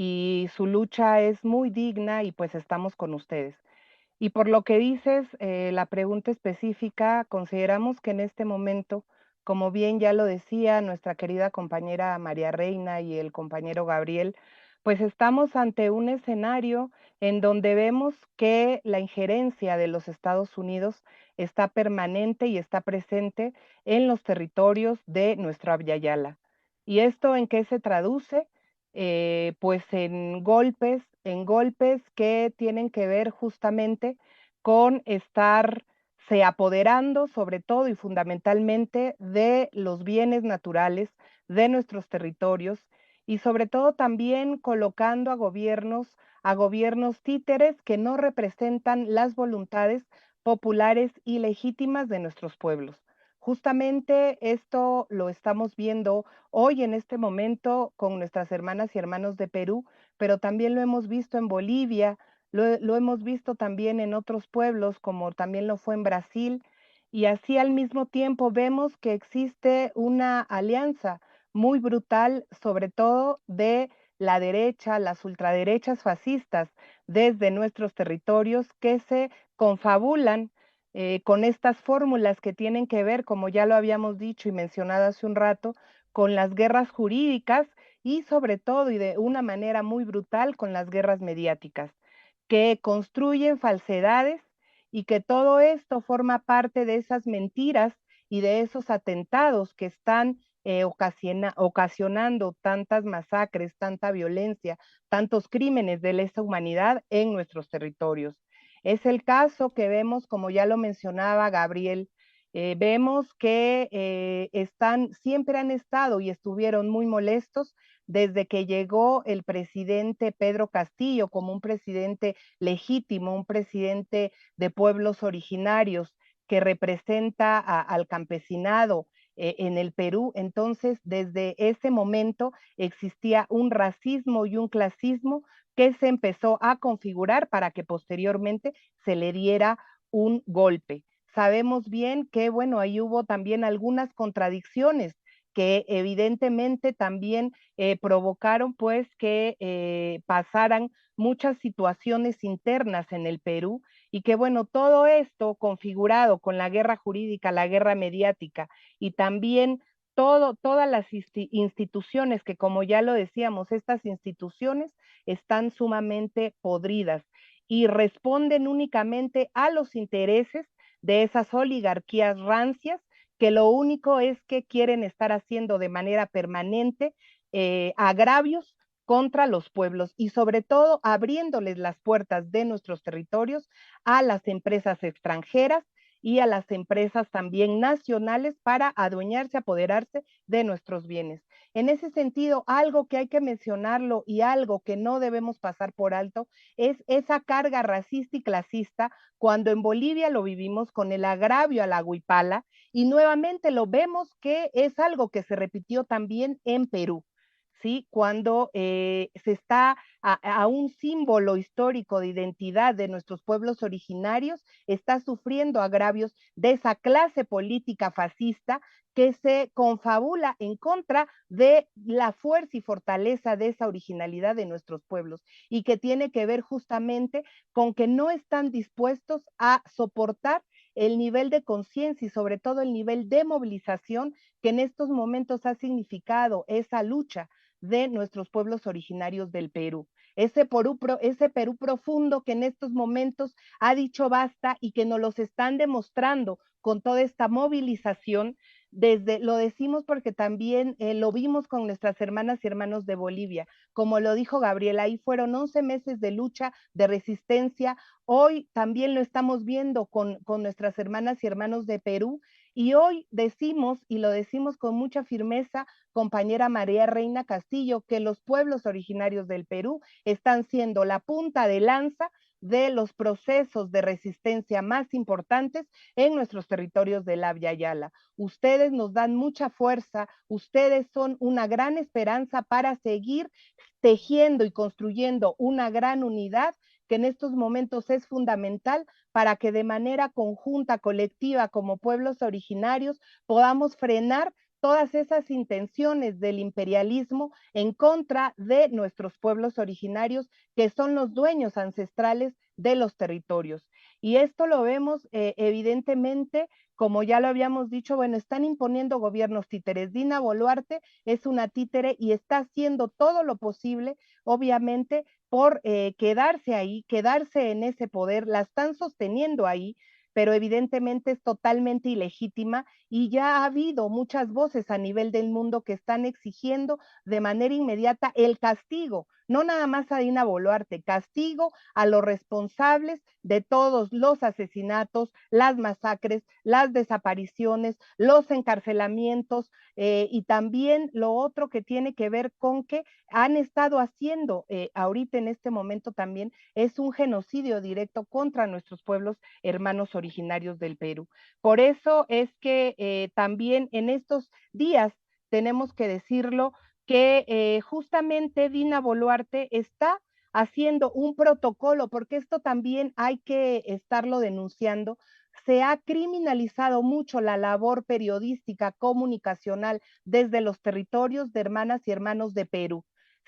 y su lucha es muy digna y pues estamos con ustedes. Y por lo que dices, la pregunta específica, consideramos que en este momento, como bien ya lo decía nuestra querida compañera María Reina y el compañero Gabriel, pues estamos ante un escenario en donde vemos que la injerencia de los Estados Unidos está permanente y está presente en los territorios de nuestra Yala. ¿Y esto en qué se traduce? Pues en golpes que tienen que ver justamente con estarse apoderando sobre todo y fundamentalmente de los bienes naturales de nuestros territorios y sobre todo también colocando a gobiernos títeres que no representan las voluntades populares y legítimas de nuestros pueblos. Justamente esto lo estamos viendo hoy en este momento con nuestras hermanas y hermanos de Perú, pero también lo hemos visto en Bolivia, lo hemos visto también en otros pueblos, como también lo fue en Brasil, y así al mismo tiempo vemos que existe una alianza muy brutal, sobre todo de la derecha, las ultraderechas fascistas desde nuestros territorios que se confabulan con estas fórmulas que tienen que ver, como ya lo habíamos dicho y mencionado hace un rato, con las guerras jurídicas y sobre todo y de una manera muy brutal con las guerras mediáticas, que construyen falsedades y que todo esto forma parte de esas mentiras y de esos atentados que están ocasionando tantas masacres, tanta violencia, tantos crímenes de lesa humanidad en nuestros territorios. Es el caso que vemos, como ya lo mencionaba Gabriel, vemos que siempre han estado y estuvieron muy molestos desde que llegó el presidente Pedro Castillo como un presidente legítimo, un presidente de pueblos originarios que representa al campesinado en el Perú. Entonces, desde ese momento existía un racismo y un clasismo que se empezó a configurar para que posteriormente se le diera un golpe. Sabemos bien que, bueno, ahí hubo también algunas contradicciones que evidentemente también provocaron pues que pasaran muchas situaciones internas en el Perú y que bueno, todo esto configurado con la guerra jurídica, la guerra mediática y también todas las instituciones que como ya lo decíamos, estas instituciones están sumamente podridas y responden únicamente a los intereses de esas oligarquías rancias que lo único es que quieren estar haciendo de manera permanente agravios contra los pueblos y sobre todo abriéndoles las puertas de nuestros territorios a las empresas extranjeras y a las empresas también nacionales para adueñarse, apoderarse de nuestros bienes. En ese sentido, algo que hay que mencionarlo y algo que no debemos pasar por alto es esa carga racista y clasista cuando en Bolivia lo vivimos con el agravio a la huipala y nuevamente lo vemos que es algo que se repitió también en Perú. ¿Sí? Cuando se está a un símbolo histórico de identidad de nuestros pueblos originarios, está sufriendo agravios de esa clase política fascista que se confabula en contra de la fuerza y fortaleza de esa originalidad de nuestros pueblos y que tiene que ver justamente con que no están dispuestos a soportar el nivel de conciencia y sobre todo el nivel de movilización que en estos momentos ha significado esa lucha de nuestros pueblos originarios del Perú. Ese Perú profundo que en estos momentos ha dicho basta y que nos los están demostrando con toda esta movilización. Lo decimos porque también lo vimos con nuestras hermanas y hermanos de Bolivia. Como lo dijo Gabriela, ahí fueron 11 meses de lucha, de resistencia. Hoy también lo estamos viendo con nuestras hermanas y hermanos de Perú. Y hoy decimos, y lo decimos con mucha firmeza, compañera María Reina Castillo, que los pueblos originarios del Perú están siendo la punta de lanza de los procesos de resistencia más importantes en nuestros territorios del Abya Yala. Ustedes nos dan mucha fuerza, ustedes son una gran esperanza para seguir tejiendo y construyendo una gran unidad que en estos momentos es fundamental para que de manera conjunta, colectiva, como pueblos originarios, podamos frenar todas esas intenciones del imperialismo en contra de nuestros pueblos originarios, que son los dueños ancestrales de los territorios. Y esto lo vemos evidentemente, como ya lo habíamos dicho, bueno, están imponiendo gobiernos títeres. Dina Boluarte es una títere y está haciendo todo lo posible, obviamente, por quedarse ahí, quedarse en ese poder, la están sosteniendo ahí, pero evidentemente es totalmente ilegítima y ya ha habido muchas voces a nivel del mundo que están exigiendo de manera inmediata el castigo, no nada más a Dina Boluarte, castigo a los responsables de todos los asesinatos, las masacres, las desapariciones, los encarcelamientos y también lo otro que tiene que ver con que han estado haciendo ahorita en este momento también es un genocidio directo contra nuestros pueblos hermanos originarios del Perú. Por eso es que también en estos días tenemos que decirlo que justamente Dina Boluarte está haciendo un protocolo, porque esto también hay que estarlo denunciando. Se ha criminalizado mucho la labor periodística, comunicacional desde los territorios de hermanas y hermanos de Perú.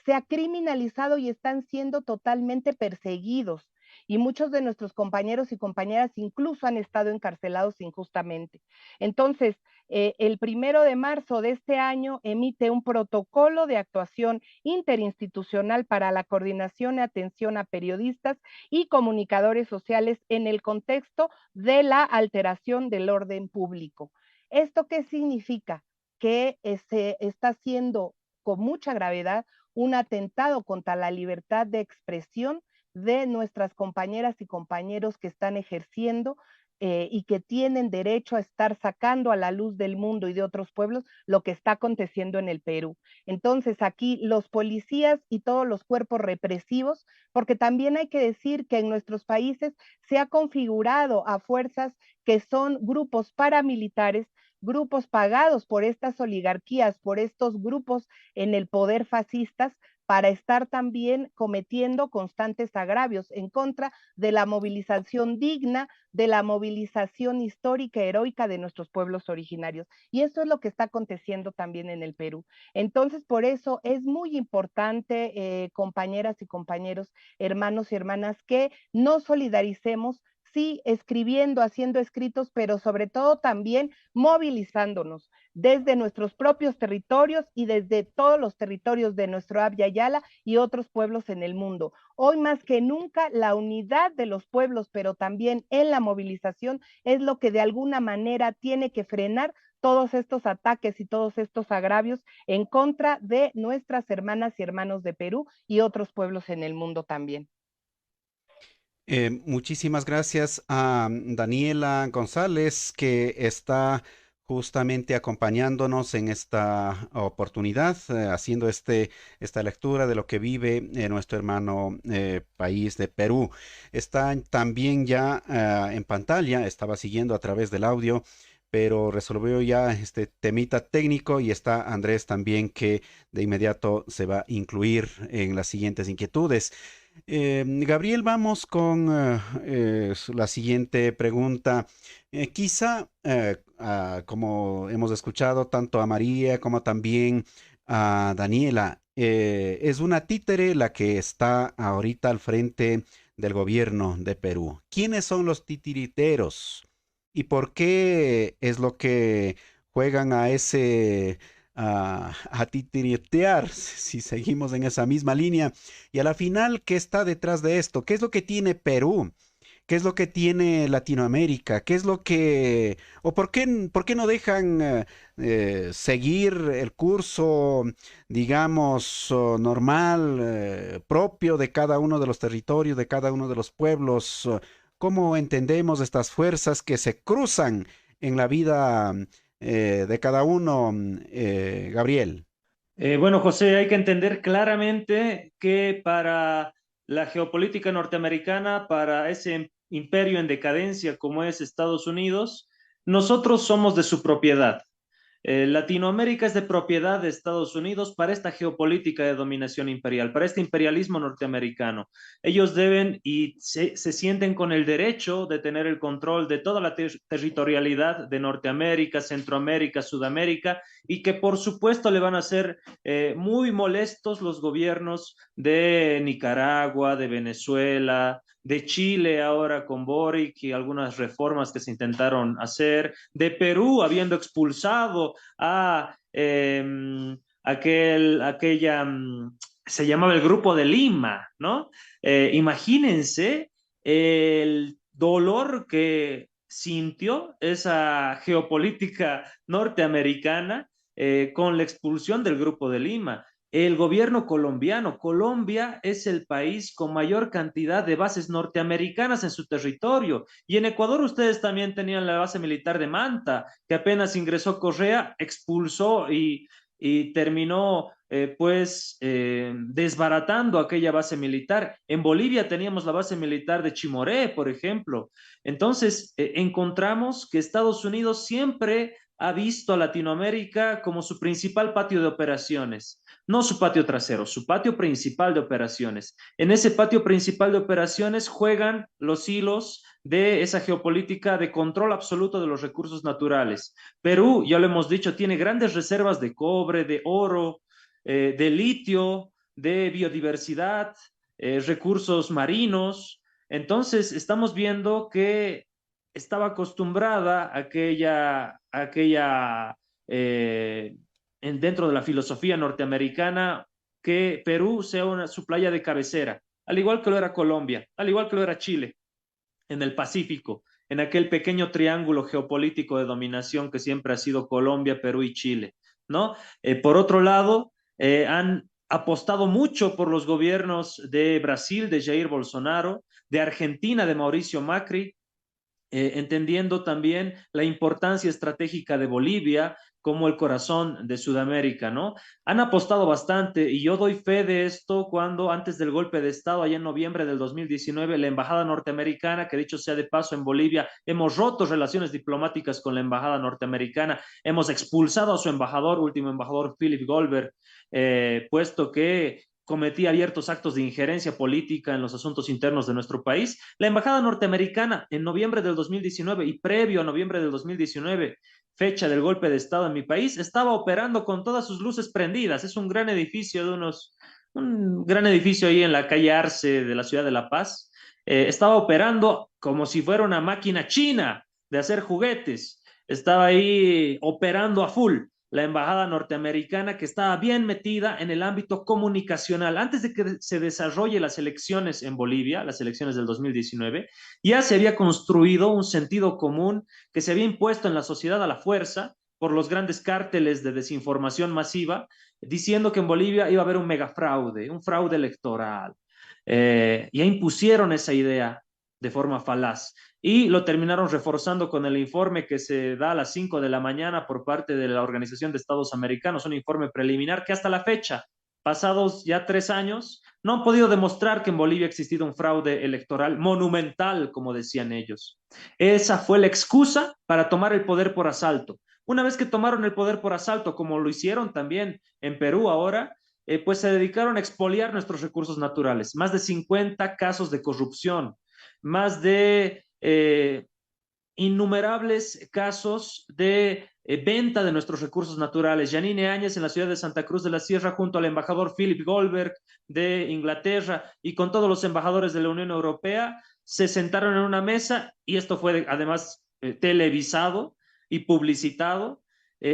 Se ha criminalizado y están siendo totalmente perseguidos. Y muchos de nuestros compañeros y compañeras incluso han estado encarcelados injustamente. Entonces, el 1 de marzo de este año emite un protocolo de actuación interinstitucional para la coordinación y atención a periodistas y comunicadores sociales en el contexto de la alteración del orden público. ¿Esto qué significa? Que se está haciendo con mucha gravedad un atentado contra la libertad de expresión de nuestras compañeras y compañeros que están ejerciendo y que tienen derecho a estar sacando a la luz del mundo y de otros pueblos lo que está aconteciendo en el Perú. Entonces aquí los policías y todos los cuerpos represivos, porque también hay que decir que en nuestros países se ha configurado a fuerzas que son grupos paramilitares grupos pagados por estas oligarquías, por estos grupos en el poder fascistas, para estar también cometiendo constantes agravios en contra de la movilización digna, de la movilización histórica, heroica de nuestros pueblos originarios. Y eso es lo que está aconteciendo también en el Perú. Entonces, por eso es muy importante, compañeras y compañeros, hermanos y hermanas, que nos solidaricemos, sí, escribiendo, haciendo escritos, pero sobre todo también movilizándonos desde nuestros propios territorios y desde todos los territorios de nuestro Abya Yala y otros pueblos en el mundo. Hoy más que nunca la unidad de los pueblos, pero también en la movilización, es lo que de alguna manera tiene que frenar todos estos ataques y todos estos agravios en contra de nuestras hermanas y hermanos de Perú y otros pueblos en el mundo también. Muchísimas gracias a Daniela González, que está justamente acompañándonos en esta oportunidad, haciendo esta lectura de lo que vive nuestro hermano país de Perú. Está también ya en pantalla, estaba siguiendo a través del audio, pero resolvió ya este temita técnico y está Andrés también, que de inmediato se va a incluir en las siguientes inquietudes. Gabriel, vamos con la siguiente pregunta. Como hemos escuchado tanto a María como también a Daniela, es una títere la que está ahorita al frente del gobierno de Perú. ¿Quiénes son los titiriteros? ¿Y por qué es lo que juegan a titiritear, si seguimos en esa misma línea? Y a la final, ¿qué está detrás de esto? ¿Qué es lo que tiene Perú? ¿Qué es lo que tiene Latinoamérica? ¿Qué es lo que... o por qué no dejan seguir el curso, digamos, normal, propio de cada uno de los territorios, de cada uno de los pueblos? ¿Cómo entendemos estas fuerzas que se cruzan en la vida de cada uno, Gabriel? Bueno, José, hay que entender claramente que para la geopolítica norteamericana, para ese imperio en decadencia como es Estados Unidos, nosotros somos de su propiedad. Latinoamérica es de propiedad de Estados Unidos para esta geopolítica de dominación imperial, para este imperialismo norteamericano. Ellos deben y se sienten con el derecho de tener el control de toda la territorialidad de Norteamérica, Centroamérica, Sudamérica, y que por supuesto le van a ser muy molestos los gobiernos de Nicaragua, de Venezuela, de Chile ahora con Boric y algunas reformas que se intentaron hacer, de Perú habiendo expulsado a aquella, se llamaba el Grupo de Lima, ¿no? Imagínense el dolor que sintió esa geopolítica norteamericana con la expulsión del Grupo de Lima. El gobierno colombiano, Colombia es el país con mayor cantidad de bases norteamericanas en su territorio. Y en Ecuador ustedes también tenían la base militar de Manta, que apenas ingresó Correa, expulsó y terminó desbaratando aquella base militar. En Bolivia teníamos la base militar de Chimoré, por ejemplo. Entonces, encontramos que Estados Unidos siempre ha visto a Latinoamérica como su principal patio de operaciones, no su patio trasero, su patio principal de operaciones. En ese patio principal de operaciones juegan los hilos de esa geopolítica de control absoluto de los recursos naturales. Perú, ya lo hemos dicho, tiene grandes reservas de cobre, de oro, de litio, de biodiversidad, recursos marinos. Entonces, estamos viendo que estaba acostumbrada dentro de la filosofía norteamericana, que Perú sea su playa de cabecera, al igual que lo era Colombia, al igual que lo era Chile, en el Pacífico, en aquel pequeño triángulo geopolítico de dominación que siempre ha sido Colombia, Perú y Chile, ¿no? Por otro lado, han apostado mucho por los gobiernos de Brasil, de Jair Bolsonaro, de Argentina, de Mauricio Macri, entendiendo también la importancia estratégica de Bolivia como el corazón de Sudamérica, ¿no? Han apostado bastante y yo doy fe de esto cuando antes del golpe de Estado, allá en noviembre del 2019, la embajada norteamericana, que dicho sea de paso en Bolivia, hemos roto relaciones diplomáticas con la embajada norteamericana, hemos expulsado a su embajador, último embajador, Philip Goldberg, puesto que cometía abiertos actos de injerencia política en los asuntos internos de nuestro país. La embajada norteamericana en noviembre del 2019 y previo a noviembre del 2019, fecha del golpe de Estado en mi país, estaba operando con todas sus luces prendidas. Es un gran edificio un gran edificio ahí en la calle Arce de la ciudad de La Paz. Estaba operando como si fuera una máquina china de hacer juguetes. Estaba ahí operando a full la embajada norteamericana, que estaba bien metida en el ámbito comunicacional. Antes de que se desarrolle las elecciones en Bolivia, las elecciones del 2019, ya se había construido un sentido común que se había impuesto en la sociedad a la fuerza por los grandes cárteles de desinformación masiva, diciendo que en Bolivia iba a haber un megafraude, un fraude electoral. Ya impusieron esa idea de forma falaz y lo terminaron reforzando con el informe que se da a las 5 de la mañana por parte de la Organización de Estados Americanos, un informe preliminar que hasta la fecha, pasados ya 3 años, no han podido demostrar que en Bolivia ha existido un fraude electoral monumental, como decían ellos. Esa fue la excusa para tomar el poder por asalto. Una vez que tomaron el poder por asalto, como lo hicieron también en Perú ahora, pues se dedicaron a expoliar nuestros recursos naturales. Más de 50 casos de corrupción, más de innumerables casos de venta de nuestros recursos naturales. Yanine Áñez en la ciudad de Santa Cruz de la Sierra junto al embajador Philip Goldberg de Inglaterra y con todos los embajadores de la Unión Europea se sentaron en una mesa y esto fue además televisado y publicitado.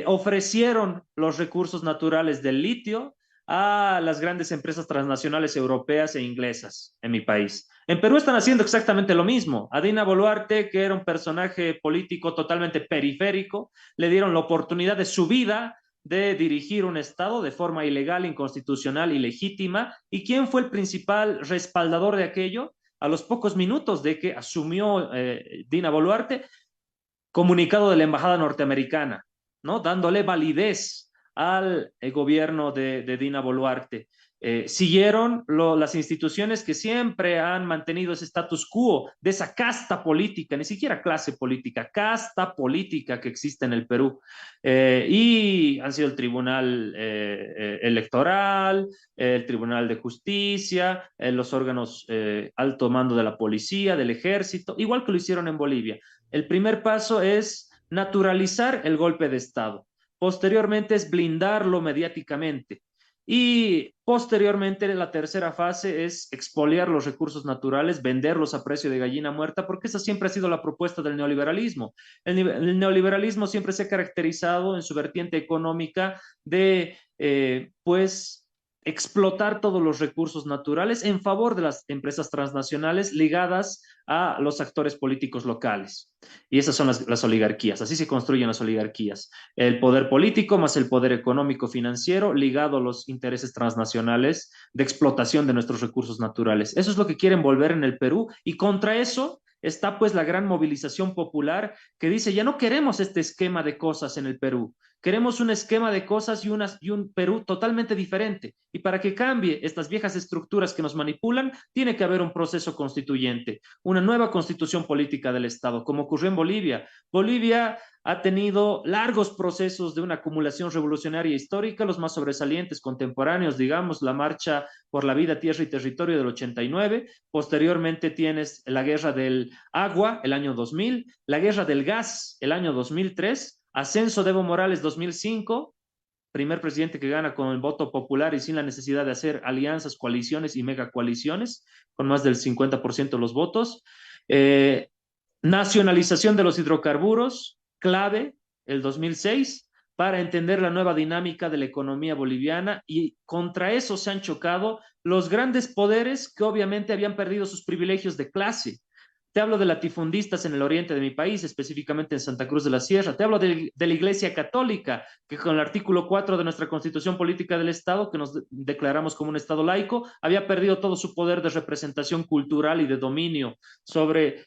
Ofrecieron los recursos naturales del litio a las grandes empresas transnacionales europeas e inglesas en mi país. En Perú están haciendo exactamente lo mismo. A Dina Boluarte, que era un personaje político totalmente periférico, le dieron la oportunidad de su vida de dirigir un Estado de forma ilegal, inconstitucional, ilegítima. ¿Y quién fue el principal respaldador de aquello? A los pocos minutos de que asumió Dina Boluarte, comunicado de la Embajada norteamericana, ¿no? Dándole validez al gobierno de Dina Boluarte. Siguieron las instituciones que siempre han mantenido ese status quo de esa casta política, ni siquiera clase política, casta política que existe en el Perú. Y han sido el Tribunal Electoral, el Tribunal de Justicia, los órganos alto mando de la policía, del ejército, igual que lo hicieron en Bolivia. El primer paso es naturalizar el golpe de Estado. Posteriormente es blindarlo mediáticamente. Y posteriormente la tercera fase es expoliar los recursos naturales, venderlos a precio de gallina muerta, porque esa siempre ha sido la propuesta del neoliberalismo. El neoliberalismo siempre se ha caracterizado en su vertiente económica de, pues, explotar todos los recursos naturales en favor de las empresas transnacionales ligadas a los actores políticos locales. Y esas son las oligarquías, así se construyen las oligarquías. El poder político más el poder económico financiero ligado a los intereses transnacionales de explotación de nuestros recursos naturales. Eso es lo que quieren volver en el Perú y contra eso está pues la gran movilización popular que dice, ya no queremos este esquema de cosas en el Perú, queremos un esquema de cosas y un Perú totalmente diferente. Y para que cambie estas viejas estructuras que nos manipulan, tiene que haber un proceso constituyente, una nueva constitución política del Estado, como ocurrió en Bolivia. Bolivia ha tenido largos procesos de una acumulación revolucionaria histórica, los más sobresalientes contemporáneos, digamos, la marcha por la vida, tierra y territorio del 89, posteriormente tienes la guerra del agua, el año 2000, la guerra del gas, el año 2003, ascenso de Evo Morales 2005, primer presidente que gana con el voto popular y sin la necesidad de hacer alianzas, coaliciones y megacoaliciones, con más del 50% de los votos. Nacionalización de los hidrocarburos, clave, el 2006, para entender la nueva dinámica de la economía boliviana y contra eso se han chocado los grandes poderes que obviamente habían perdido sus privilegios de clase. Te hablo de latifundistas en el oriente de mi país, específicamente en Santa Cruz de la Sierra. Te hablo de la Iglesia Católica, que con el artículo 4 de nuestra Constitución Política del Estado, que nos declaramos como un Estado laico, había perdido todo su poder de representación cultural y de dominio sobre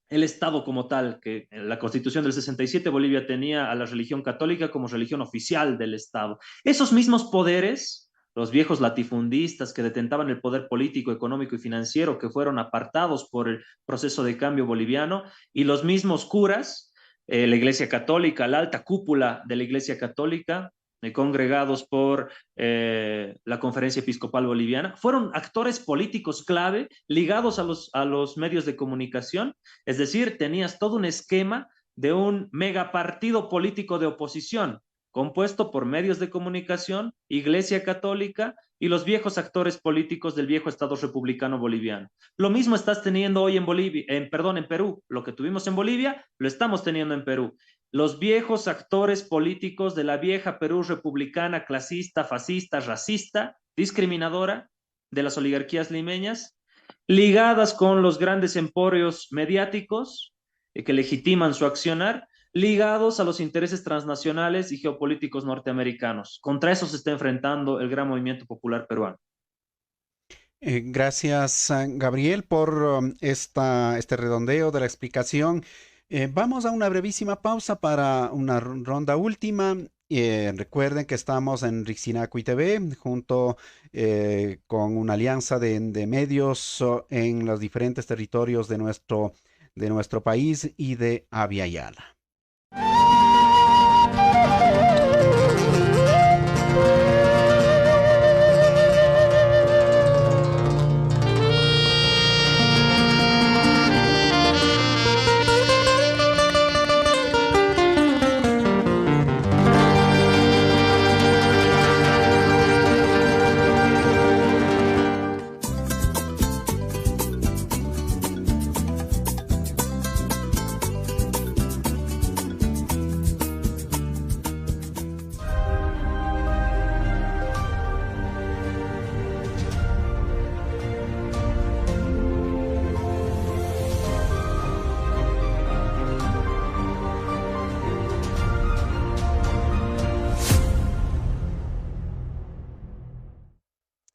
el Estado como tal, que en la Constitución del 67 Bolivia tenía a la religión católica como religión oficial del Estado. Esos mismos poderes, los viejos latifundistas que detentaban el poder político, económico y financiero, que fueron apartados por el proceso de cambio boliviano, y los mismos curas, la Iglesia Católica, la alta cúpula de la Iglesia Católica, congregados por la Conferencia Episcopal Boliviana, fueron actores políticos clave ligados a los medios de comunicación. Es decir, tenías todo un esquema de un megapartido político de oposición compuesto por medios de comunicación, Iglesia Católica y los viejos actores políticos del viejo Estado republicano boliviano. Lo mismo estás teniendo hoy en Bolivia, en Perú. Lo que tuvimos en Bolivia, lo estamos teniendo en Perú. Los viejos actores políticos de la vieja Perú republicana, clasista, fascista, racista, discriminadora de las oligarquías limeñas, ligadas con los grandes emporios mediáticos que legitiman su accionar, ligados a los intereses transnacionales y geopolíticos norteamericanos. Contra eso se está enfrentando el gran movimiento popular peruano. Gracias, Gabriel, por este redondeo de la explicación. Vamos a una brevísima pausa para una ronda última. Recuerden que estamos en Rixinacuy TV junto con una alianza de medios en los diferentes territorios de nuestro país y de Abya Yala.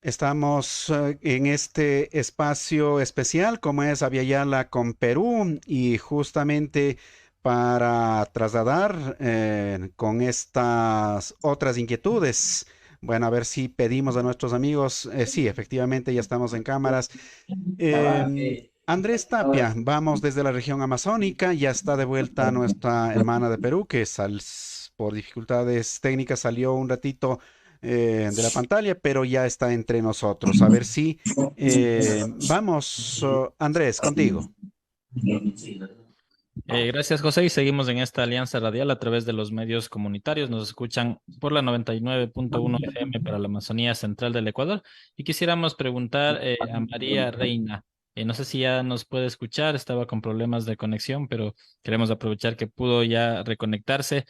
Estamos en este espacio especial como es Abya Yala con Perú y justamente para trasladar con estas otras inquietudes. Bueno, a ver si pedimos a nuestros amigos. Sí, efectivamente ya estamos en cámaras. Andrés Tapia, vamos desde la región amazónica. Ya está de vuelta nuestra hermana de Perú que por dificultades técnicas salió un ratito de la pantalla, pero ya está entre nosotros. A ver si vamos, Andrés, contigo. Gracias, José, y seguimos en esta alianza radial a través de los medios comunitarios. Nos escuchan por la 99.1 FM para la Amazonía Central del Ecuador. Y quisiéramos preguntar a María Reina. No sé si ya nos puede escuchar, estaba con problemas de conexión, pero queremos aprovechar que pudo ya reconectarse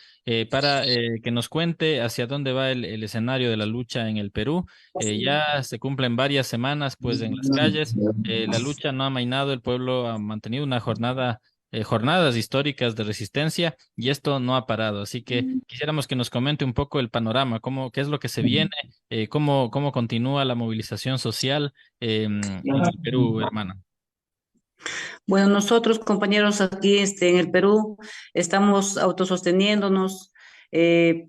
para que nos cuente hacia dónde va el escenario de la lucha en el Perú. Ya se cumplen varias semanas pues en las calles. La lucha no ha amainado, el pueblo ha mantenido una jornadas históricas de resistencia y esto no ha parado. Así que quisiéramos que nos comente un poco el panorama, qué es lo que se viene, cómo continúa la movilización social en el Perú, hermana. Bueno, nosotros, compañeros, aquí en el Perú, estamos autososteniéndonos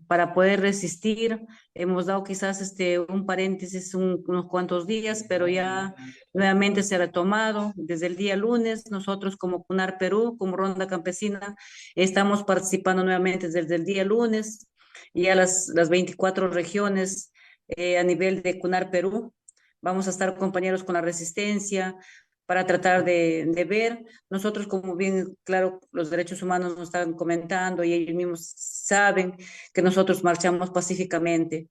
para poder resistir. Hemos dado quizás un paréntesis unos cuantos días, pero ya nuevamente se ha retomado. Desde el día lunes, nosotros como CUNAR Perú, como Ronda Campesina, estamos participando nuevamente desde el día lunes, ya las 24 regiones a nivel de CUNAR Perú. Vamos a estar compañeros con la resistencia, para tratar de ver. Nosotros, como bien claro, los derechos humanos nos están comentando y ellos mismos saben que nosotros marchamos pacíficamente.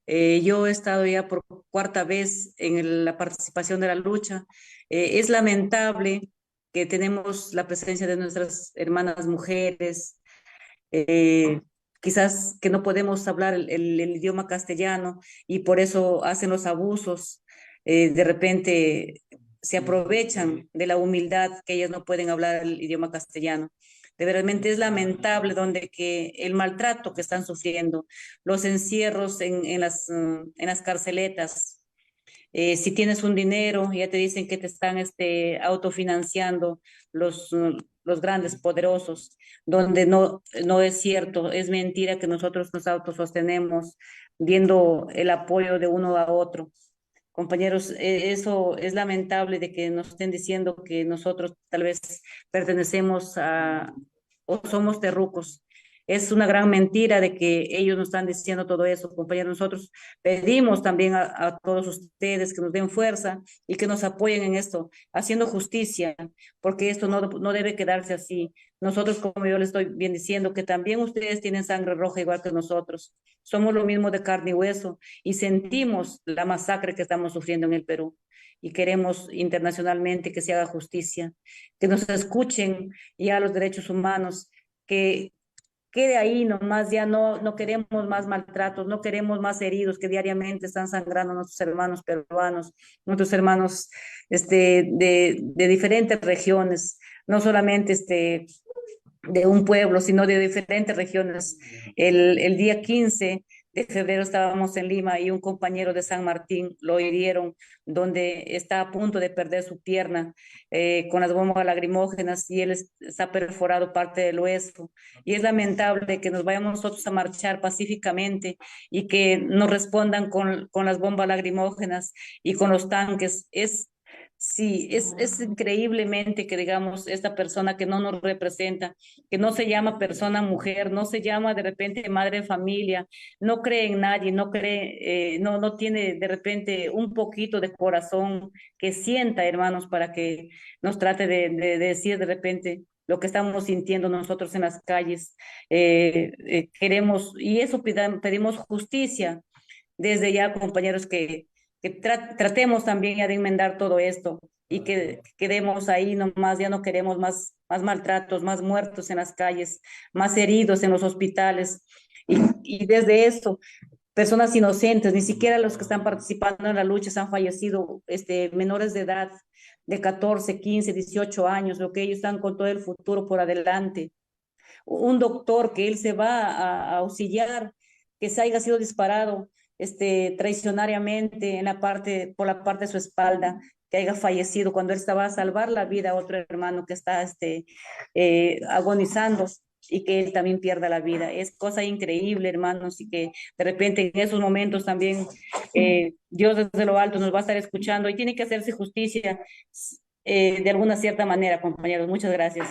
Yo he estado ya por cuarta vez en la participación de la lucha. Es lamentable que tenemos la presencia de nuestras hermanas mujeres, quizás que no podemos hablar el idioma castellano y por eso hacen los abusos. De repente se aprovechan de la humildad que ellas no pueden hablar el idioma castellano. De realmente es lamentable donde que el maltrato que están sufriendo, los encierros en las carceletas, Si tienes un dinero, ya te dicen que te están autofinanciando los grandes poderosos, donde no es cierto, es mentira que nosotros nos autosostenemos viendo el apoyo de uno a otro. Compañeros, eso es lamentable de que nos estén diciendo que nosotros tal vez pertenecemos a o somos terrucos. Es una gran mentira de que ellos nos están diciendo todo eso, compañeros. Nosotros pedimos también a todos ustedes que nos den fuerza y que nos apoyen en esto, haciendo justicia, porque esto no debe quedarse así. Nosotros, como yo les estoy bien diciendo, que también ustedes tienen sangre roja igual que nosotros. Somos lo mismo de carne y hueso y sentimos la masacre que estamos sufriendo en el Perú y queremos internacionalmente que se haga justicia, que nos escuchen ya los derechos humanos, que quede ahí nomás, ya no queremos más maltratos, no queremos más heridos que diariamente están sangrando nuestros hermanos peruanos, nuestros hermanos de diferentes regiones, no solamente de un pueblo, sino de diferentes regiones. El día 15 de febrero estábamos en Lima y un compañero de San Martín lo hirieron, donde está a punto de perder su pierna con las bombas lacrimógenas y él está perforado parte del hueso. Y es lamentable que nos vayamos nosotros a marchar pacíficamente y que nos respondan con las bombas lacrimógenas y con los tanques. Sí, es increíblemente que digamos, esta persona que no nos representa, que no se llama persona mujer, no se llama de repente madre de familia, no cree en nadie, no cree, no tiene de repente un poquito de corazón que sienta, hermanos, para que nos trate de decir de repente lo que estamos sintiendo nosotros en las calles. Queremos, y eso pedimos justicia desde ya, compañeros, que tratemos también ya de enmendar todo esto y que quedemos ahí nomás, ya no queremos más maltratos, más muertos en las calles, más heridos en los hospitales. Y desde eso, personas inocentes, ni siquiera los que están participando en la lucha han fallecido, menores de edad, de 14, 15, 18 años, lo que ellos están con todo el futuro por adelante. Un doctor que él se va a auxiliar, que se haya sido disparado traicionariamente por la parte de su espalda, que haya fallecido cuando él estaba a salvar la vida a otro hermano que está agonizando y que él también pierda la vida. Es cosa increíble, hermanos, y que de repente en esos momentos también Dios desde lo alto nos va a estar escuchando y tiene que hacerse justicia de alguna cierta manera, compañeros. Muchas gracias.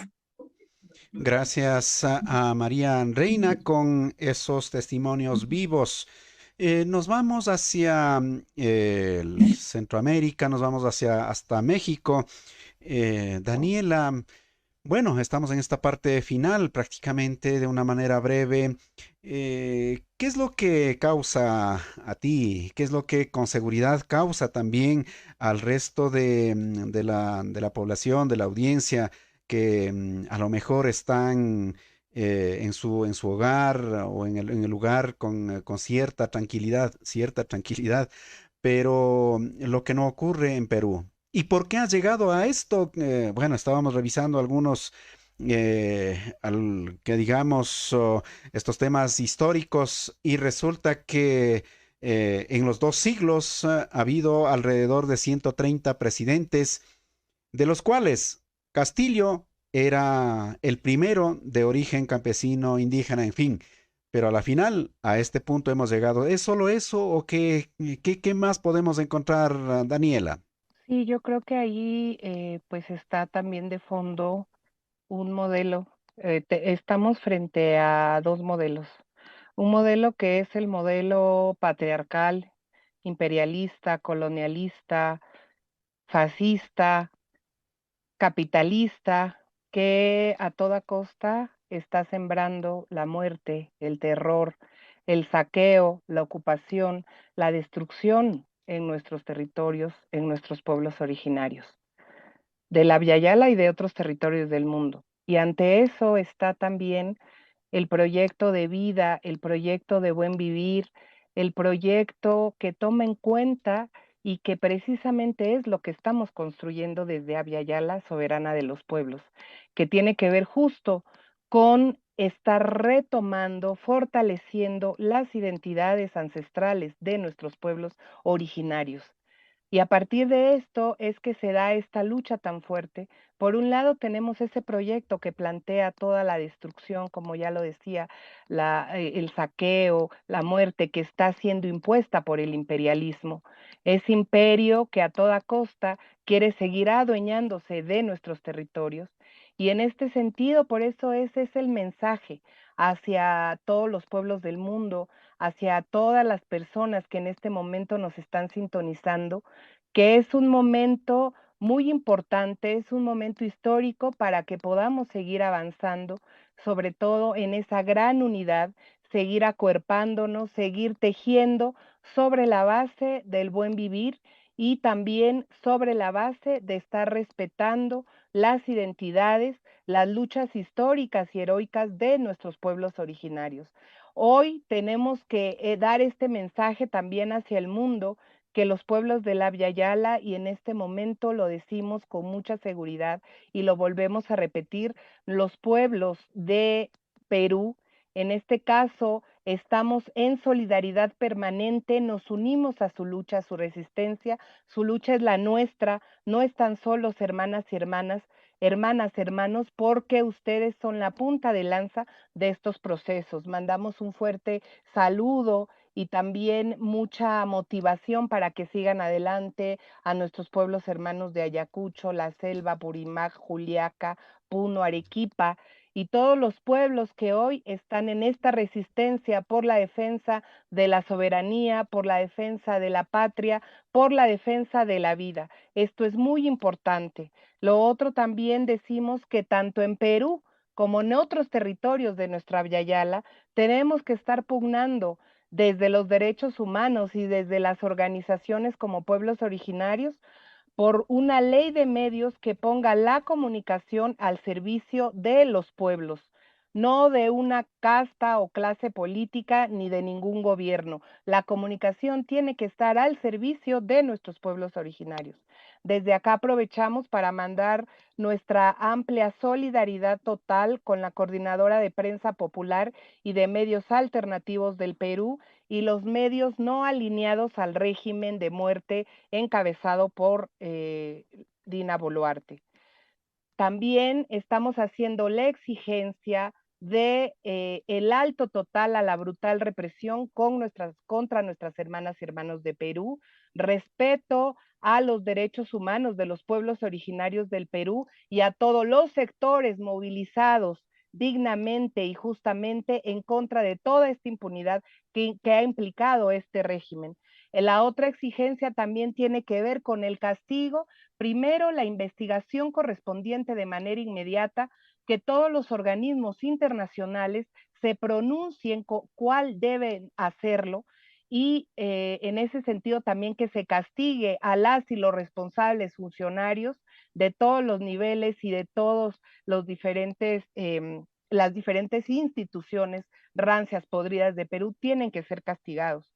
Gracias a María Reina con esos testimonios vivos. Nos vamos hacia el Centroamérica, nos vamos hasta México. Daniela, bueno, estamos en esta parte final prácticamente de una manera breve. ¿Qué es lo que causa a ti? ¿Qué es lo que con seguridad causa también al resto de la población, de la audiencia, que a lo mejor están en su hogar o en el lugar con cierta tranquilidad, pero lo que no ocurre en Perú? ¿Y por qué has llegado a esto? Bueno, estábamos revisando algunos, que digamos, estos temas históricos y resulta que en los 2 siglos ha habido alrededor de 130 presidentes, de los cuales Castillo era el primero de origen campesino, indígena, en fin. Pero a la final, a este punto hemos llegado. ¿Es solo eso o qué más podemos encontrar, Daniela? Sí, yo creo que ahí pues está también de fondo un modelo. Estamos frente a dos modelos. Un modelo que es el modelo patriarcal, imperialista, colonialista, fascista, capitalista, que a toda costa está sembrando la muerte, el terror, el saqueo, la ocupación, la destrucción en nuestros territorios, en nuestros pueblos originarios, de la Via Yala y de otros territorios del mundo. Y ante eso está también el proyecto de vida, el proyecto de buen vivir, el proyecto que toma en cuenta y que precisamente es lo que estamos construyendo desde Abya Yala, soberana de los pueblos, que tiene que ver justo con estar retomando, fortaleciendo las identidades ancestrales de nuestros pueblos originarios. Y a partir de esto es que se da esta lucha tan fuerte. Por un lado tenemos ese proyecto que plantea toda la destrucción, como ya lo decía, el saqueo, la muerte que está siendo impuesta por el imperialismo. Ese imperio que a toda costa quiere seguir adueñándose de nuestros territorios. Y en este sentido, por eso ese es el mensaje hacia todos los pueblos del mundo, hacia todas las personas que en este momento nos están sintonizando, que es un momento muy importante, es un momento histórico para que podamos seguir avanzando, sobre todo en esa gran unidad, seguir acuerpándonos, seguir tejiendo sobre la base del buen vivir y también sobre la base de estar respetando las identidades, las luchas históricas y heroicas de nuestros pueblos originarios. Hoy tenemos que dar este mensaje también hacia el mundo, que los pueblos del Abya Yala, y en este momento lo decimos con mucha seguridad y lo volvemos a repetir, los pueblos de Perú, en este caso, estamos en solidaridad permanente, nos unimos a su lucha, a su resistencia, su lucha es la nuestra, no están solos hermanas y hermanos, porque ustedes son la punta de lanza de estos procesos. Mandamos un fuerte saludo y también mucha motivación para que sigan adelante a nuestros pueblos hermanos de Ayacucho, La Selva, Purimac, Juliaca, Puno, Arequipa y todos los pueblos que hoy están en esta resistencia por la defensa de la soberanía, por la defensa de la patria, por la defensa de la vida. Esto es muy importante. Lo otro también decimos que tanto en Perú como en otros territorios de nuestra Abya Yala tenemos que estar pugnando desde los derechos humanos y desde las organizaciones como pueblos originarios por una ley de medios que ponga la comunicación al servicio de los pueblos, no de una casta o clase política ni de ningún gobierno. La comunicación tiene que estar al servicio de nuestros pueblos originarios. Desde acá aprovechamos para mandar nuestra amplia solidaridad total con la Coordinadora de Prensa Popular y de Medios Alternativos del Perú y los medios no alineados al régimen de muerte encabezado por Dina Boluarte. También estamos haciendo la exigencia de el alto total a la brutal represión contra nuestras hermanas y hermanos de Perú, respeto a los derechos humanos de los pueblos originarios del Perú y a todos los sectores movilizados dignamente y justamente en contra de toda esta impunidad que ha implicado este régimen. La otra exigencia también tiene que ver con el castigo. Primero, la investigación correspondiente de manera inmediata, que todos los organismos internacionales se pronuncien cuál deben hacerlo y en ese sentido también que se castigue a las y los responsables funcionarios de todos los niveles y de todos los diferentes, las diferentes instituciones rancias podridas de Perú tienen que ser castigados.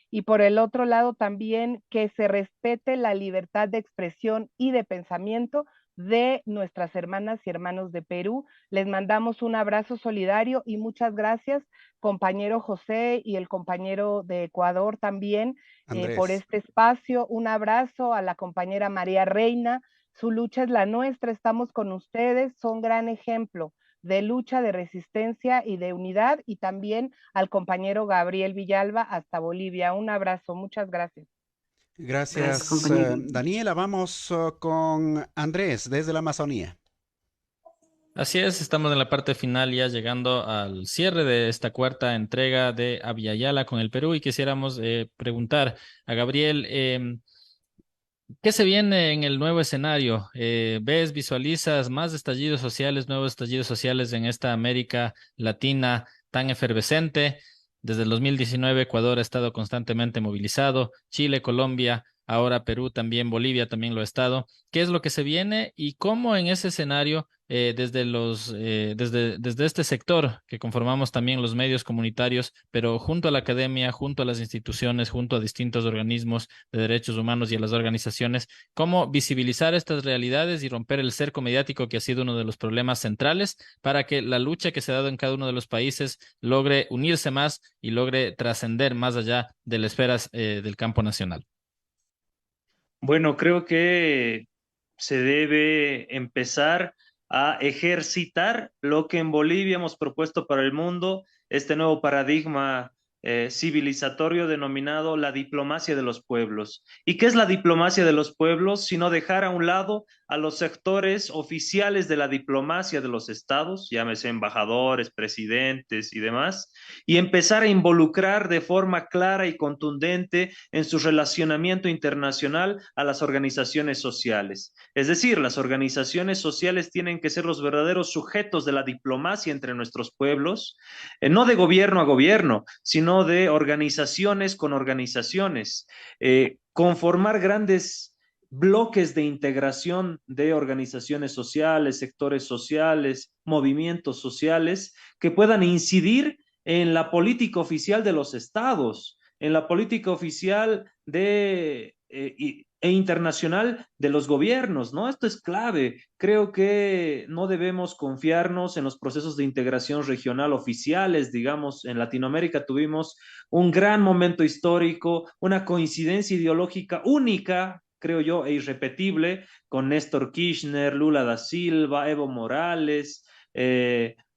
Y por el otro lado también que se respete la libertad de expresión y de pensamiento de nuestras hermanas y hermanos de Perú. Les mandamos un abrazo solidario y muchas gracias, compañero José y el compañero de Ecuador también, por Andrés. este espacio. Un abrazo a la compañera María Reina. Su lucha es la nuestra, estamos con ustedes, son gran ejemplo de lucha, de resistencia y de unidad, y también al compañero Gabriel Villalba hasta Bolivia. Un abrazo, muchas gracias. Gracias, Daniela. Vamos con Andrés desde la Amazonía. Así es, estamos en la parte final ya llegando al cierre de esta cuarta entrega de Abya Yala con el Perú y quisiéramos preguntar a Gabriel, ¿qué se viene en el nuevo escenario? ¿Ves, visualizas más estallidos sociales, nuevos estallidos sociales en esta América Latina tan efervescente? Desde el 2019 Ecuador ha estado constantemente movilizado, Chile, Colombia, ahora Perú también, Bolivia también lo ha estado. ¿Qué es lo que se viene y cómo en ese escenario, desde este sector que conformamos también los medios comunitarios, pero junto a la academia, junto a las instituciones, junto a distintos organismos de derechos humanos y a las organizaciones, cómo visibilizar estas realidades y romper el cerco mediático que ha sido uno de los problemas centrales para que la lucha que se ha dado en cada uno de los países logre unirse más y logre trascender más allá de las esferas del campo nacional? Bueno, creo que se debe empezar a ejercitar lo que en Bolivia hemos propuesto para el mundo, este nuevo paradigma civilizatorio denominado la diplomacia de los pueblos. ¿Y qué es la diplomacia de los pueblos? Sino dejar a un lado a los sectores oficiales de la diplomacia de los estados, llámese embajadores, presidentes y demás, y empezar a involucrar de forma clara y contundente en su relacionamiento internacional a las organizaciones sociales. Es decir, las organizaciones sociales tienen que ser los verdaderos sujetos de la diplomacia entre nuestros pueblos, no de gobierno a gobierno, sino de organizaciones con organizaciones, conformar grandes bloques de integración de organizaciones sociales, sectores sociales, movimientos sociales que puedan incidir en la política oficial de los estados, en la política oficial e internacional de los gobiernos, ¿no? Esto es clave. Creo que no debemos confiarnos en los procesos de integración regional oficiales. Digamos, en Latinoamérica tuvimos un gran momento histórico, una coincidencia ideológica única, creo yo, e irrepetible, con Néstor Kirchner, Lula da Silva, Evo Morales,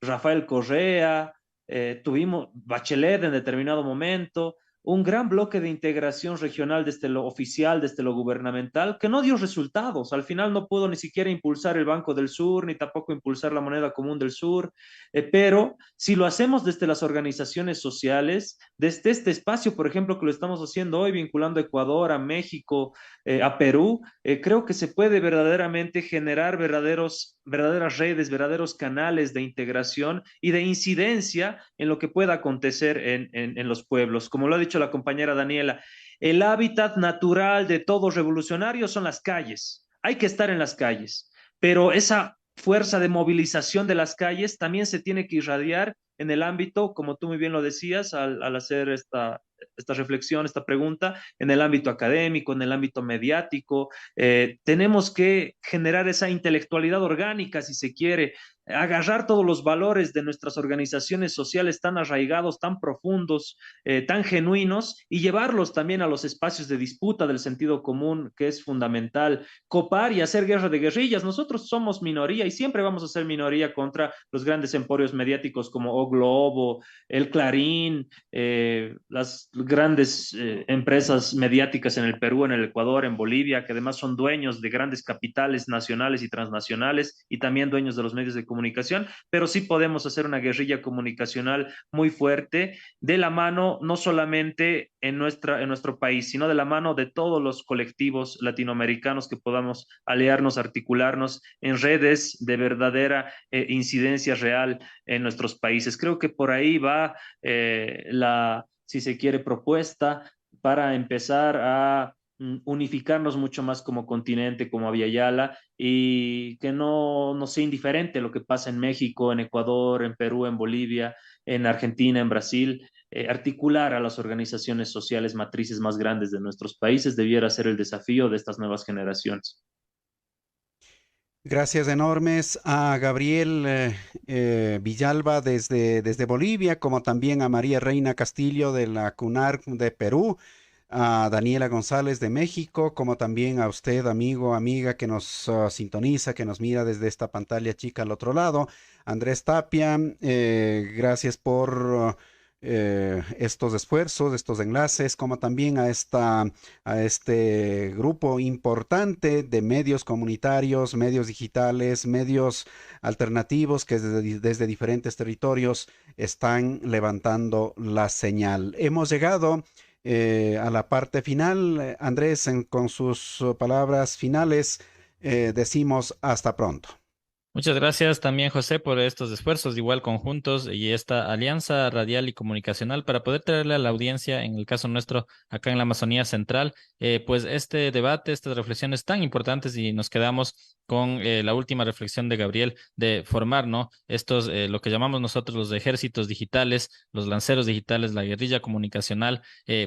Rafael Correa, tuvimos Bachelet en determinado momento, un gran bloque de integración regional desde lo oficial, desde lo gubernamental, que no dio resultados. Al final no pudo ni siquiera impulsar el Banco del Sur, ni tampoco impulsar la moneda común del Sur, pero si lo hacemos desde las organizaciones sociales, desde este espacio, por ejemplo, que lo estamos haciendo hoy, vinculando a Ecuador, a México, a Perú, creo que se puede verdaderamente generar verdaderas redes, verdaderos canales de integración y de incidencia en lo que pueda acontecer en los pueblos. Como lo ha dicho la compañera Daniela, el hábitat natural de todo revolucionario son las calles. Hay que estar en las calles, pero esa fuerza de movilización de las calles también se tiene que irradiar en el ámbito, como tú muy bien lo decías, al hacer esta reflexión, esta pregunta, en el ámbito académico, en el ámbito mediático. Tenemos que generar esa intelectualidad orgánica, si se quiere, agarrar todos los valores de nuestras organizaciones sociales tan arraigados, tan profundos, tan genuinos, y llevarlos también a los espacios de disputa del sentido común, que es fundamental. Copar y hacer guerra de guerrillas. Nosotros somos minoría y siempre vamos a ser minoría contra los grandes emporios mediáticos como O Globo, El Clarín, las grandes empresas mediáticas en el Perú, en el Ecuador, en Bolivia, que además son dueños de grandes capitales nacionales y transnacionales y también dueños de los medios de comunicación, pero sí podemos hacer una guerrilla comunicacional muy fuerte de la mano, no solamente en nuestro país, sino de la mano de todos los colectivos latinoamericanos que podamos aliarnos, articularnos en redes de verdadera incidencia real en nuestros países. Creo que por ahí va si se quiere, propuesta para empezar a unificarnos mucho más como continente, como Aviala, y que no sea indiferente lo que pasa en México, en Ecuador, en Perú, en Bolivia, en Argentina, en Brasil. Articular a las organizaciones sociales matrices más grandes de nuestros países debiera ser el desafío de estas nuevas generaciones. Gracias enormes a Gabriel Villalba desde Bolivia, como también a María Reina Castillo de la CUNAR de Perú, a Daniela González de México, como también a usted, amigo, amiga, que nos sintoniza, que nos mira desde esta pantalla chica al otro lado. Andrés Tapia, gracias por estos esfuerzos, estos enlaces, como también a este grupo importante de medios comunitarios, medios digitales, medios alternativos que desde diferentes territorios están levantando la señal. Hemos llegado a la parte final. Andrés, con sus palabras finales, decimos hasta pronto. Muchas gracias también, José, por estos esfuerzos, igual conjuntos y esta alianza radial y comunicacional para poder traerle a la audiencia, en el caso nuestro, acá en la Amazonía Central, pues este debate, estas reflexiones tan importantes, y nos quedamos con la última reflexión de Gabriel de formar, ¿no? Estos, lo que llamamos nosotros los ejércitos digitales, los lanceros digitales, la guerrilla comunicacional.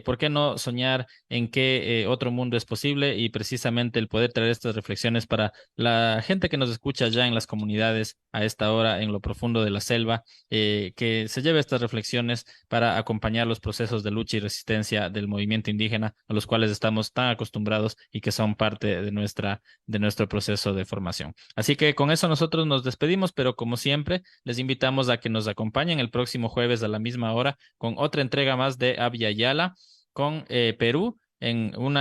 ¿Por qué no soñar en que otro mundo es posible? Y precisamente el poder traer estas reflexiones para la gente que nos escucha ya en las comunidades comunidades a esta hora en lo profundo de la selva, que se lleve estas reflexiones para acompañar los procesos de lucha y resistencia del movimiento indígena a los cuales estamos tan acostumbrados y que son parte de nuestro proceso de formación. Así que con eso nosotros nos despedimos, pero como siempre, les invitamos a que nos acompañen el próximo jueves a la misma hora con otra entrega más de Abya Yala con Perú en un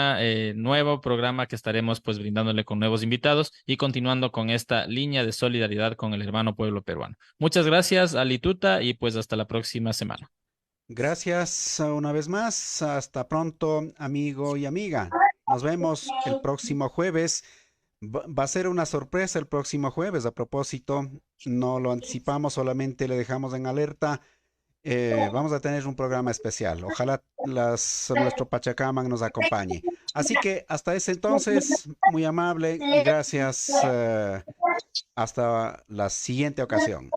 nuevo programa que estaremos pues brindándole con nuevos invitados y continuando con esta línea de solidaridad con el hermano pueblo peruano. Muchas gracias, Alituta, y pues hasta la próxima semana. Gracias una vez más. Hasta pronto, amigo y amiga. Nos vemos el próximo jueves. Va a ser una sorpresa el próximo jueves. A propósito, no lo anticipamos, solamente le dejamos en alerta. Vamos a tener un programa especial. Ojalá nuestro Pachacamac nos acompañe. Así que hasta ese entonces, muy amable. Gracias. Hasta la siguiente ocasión.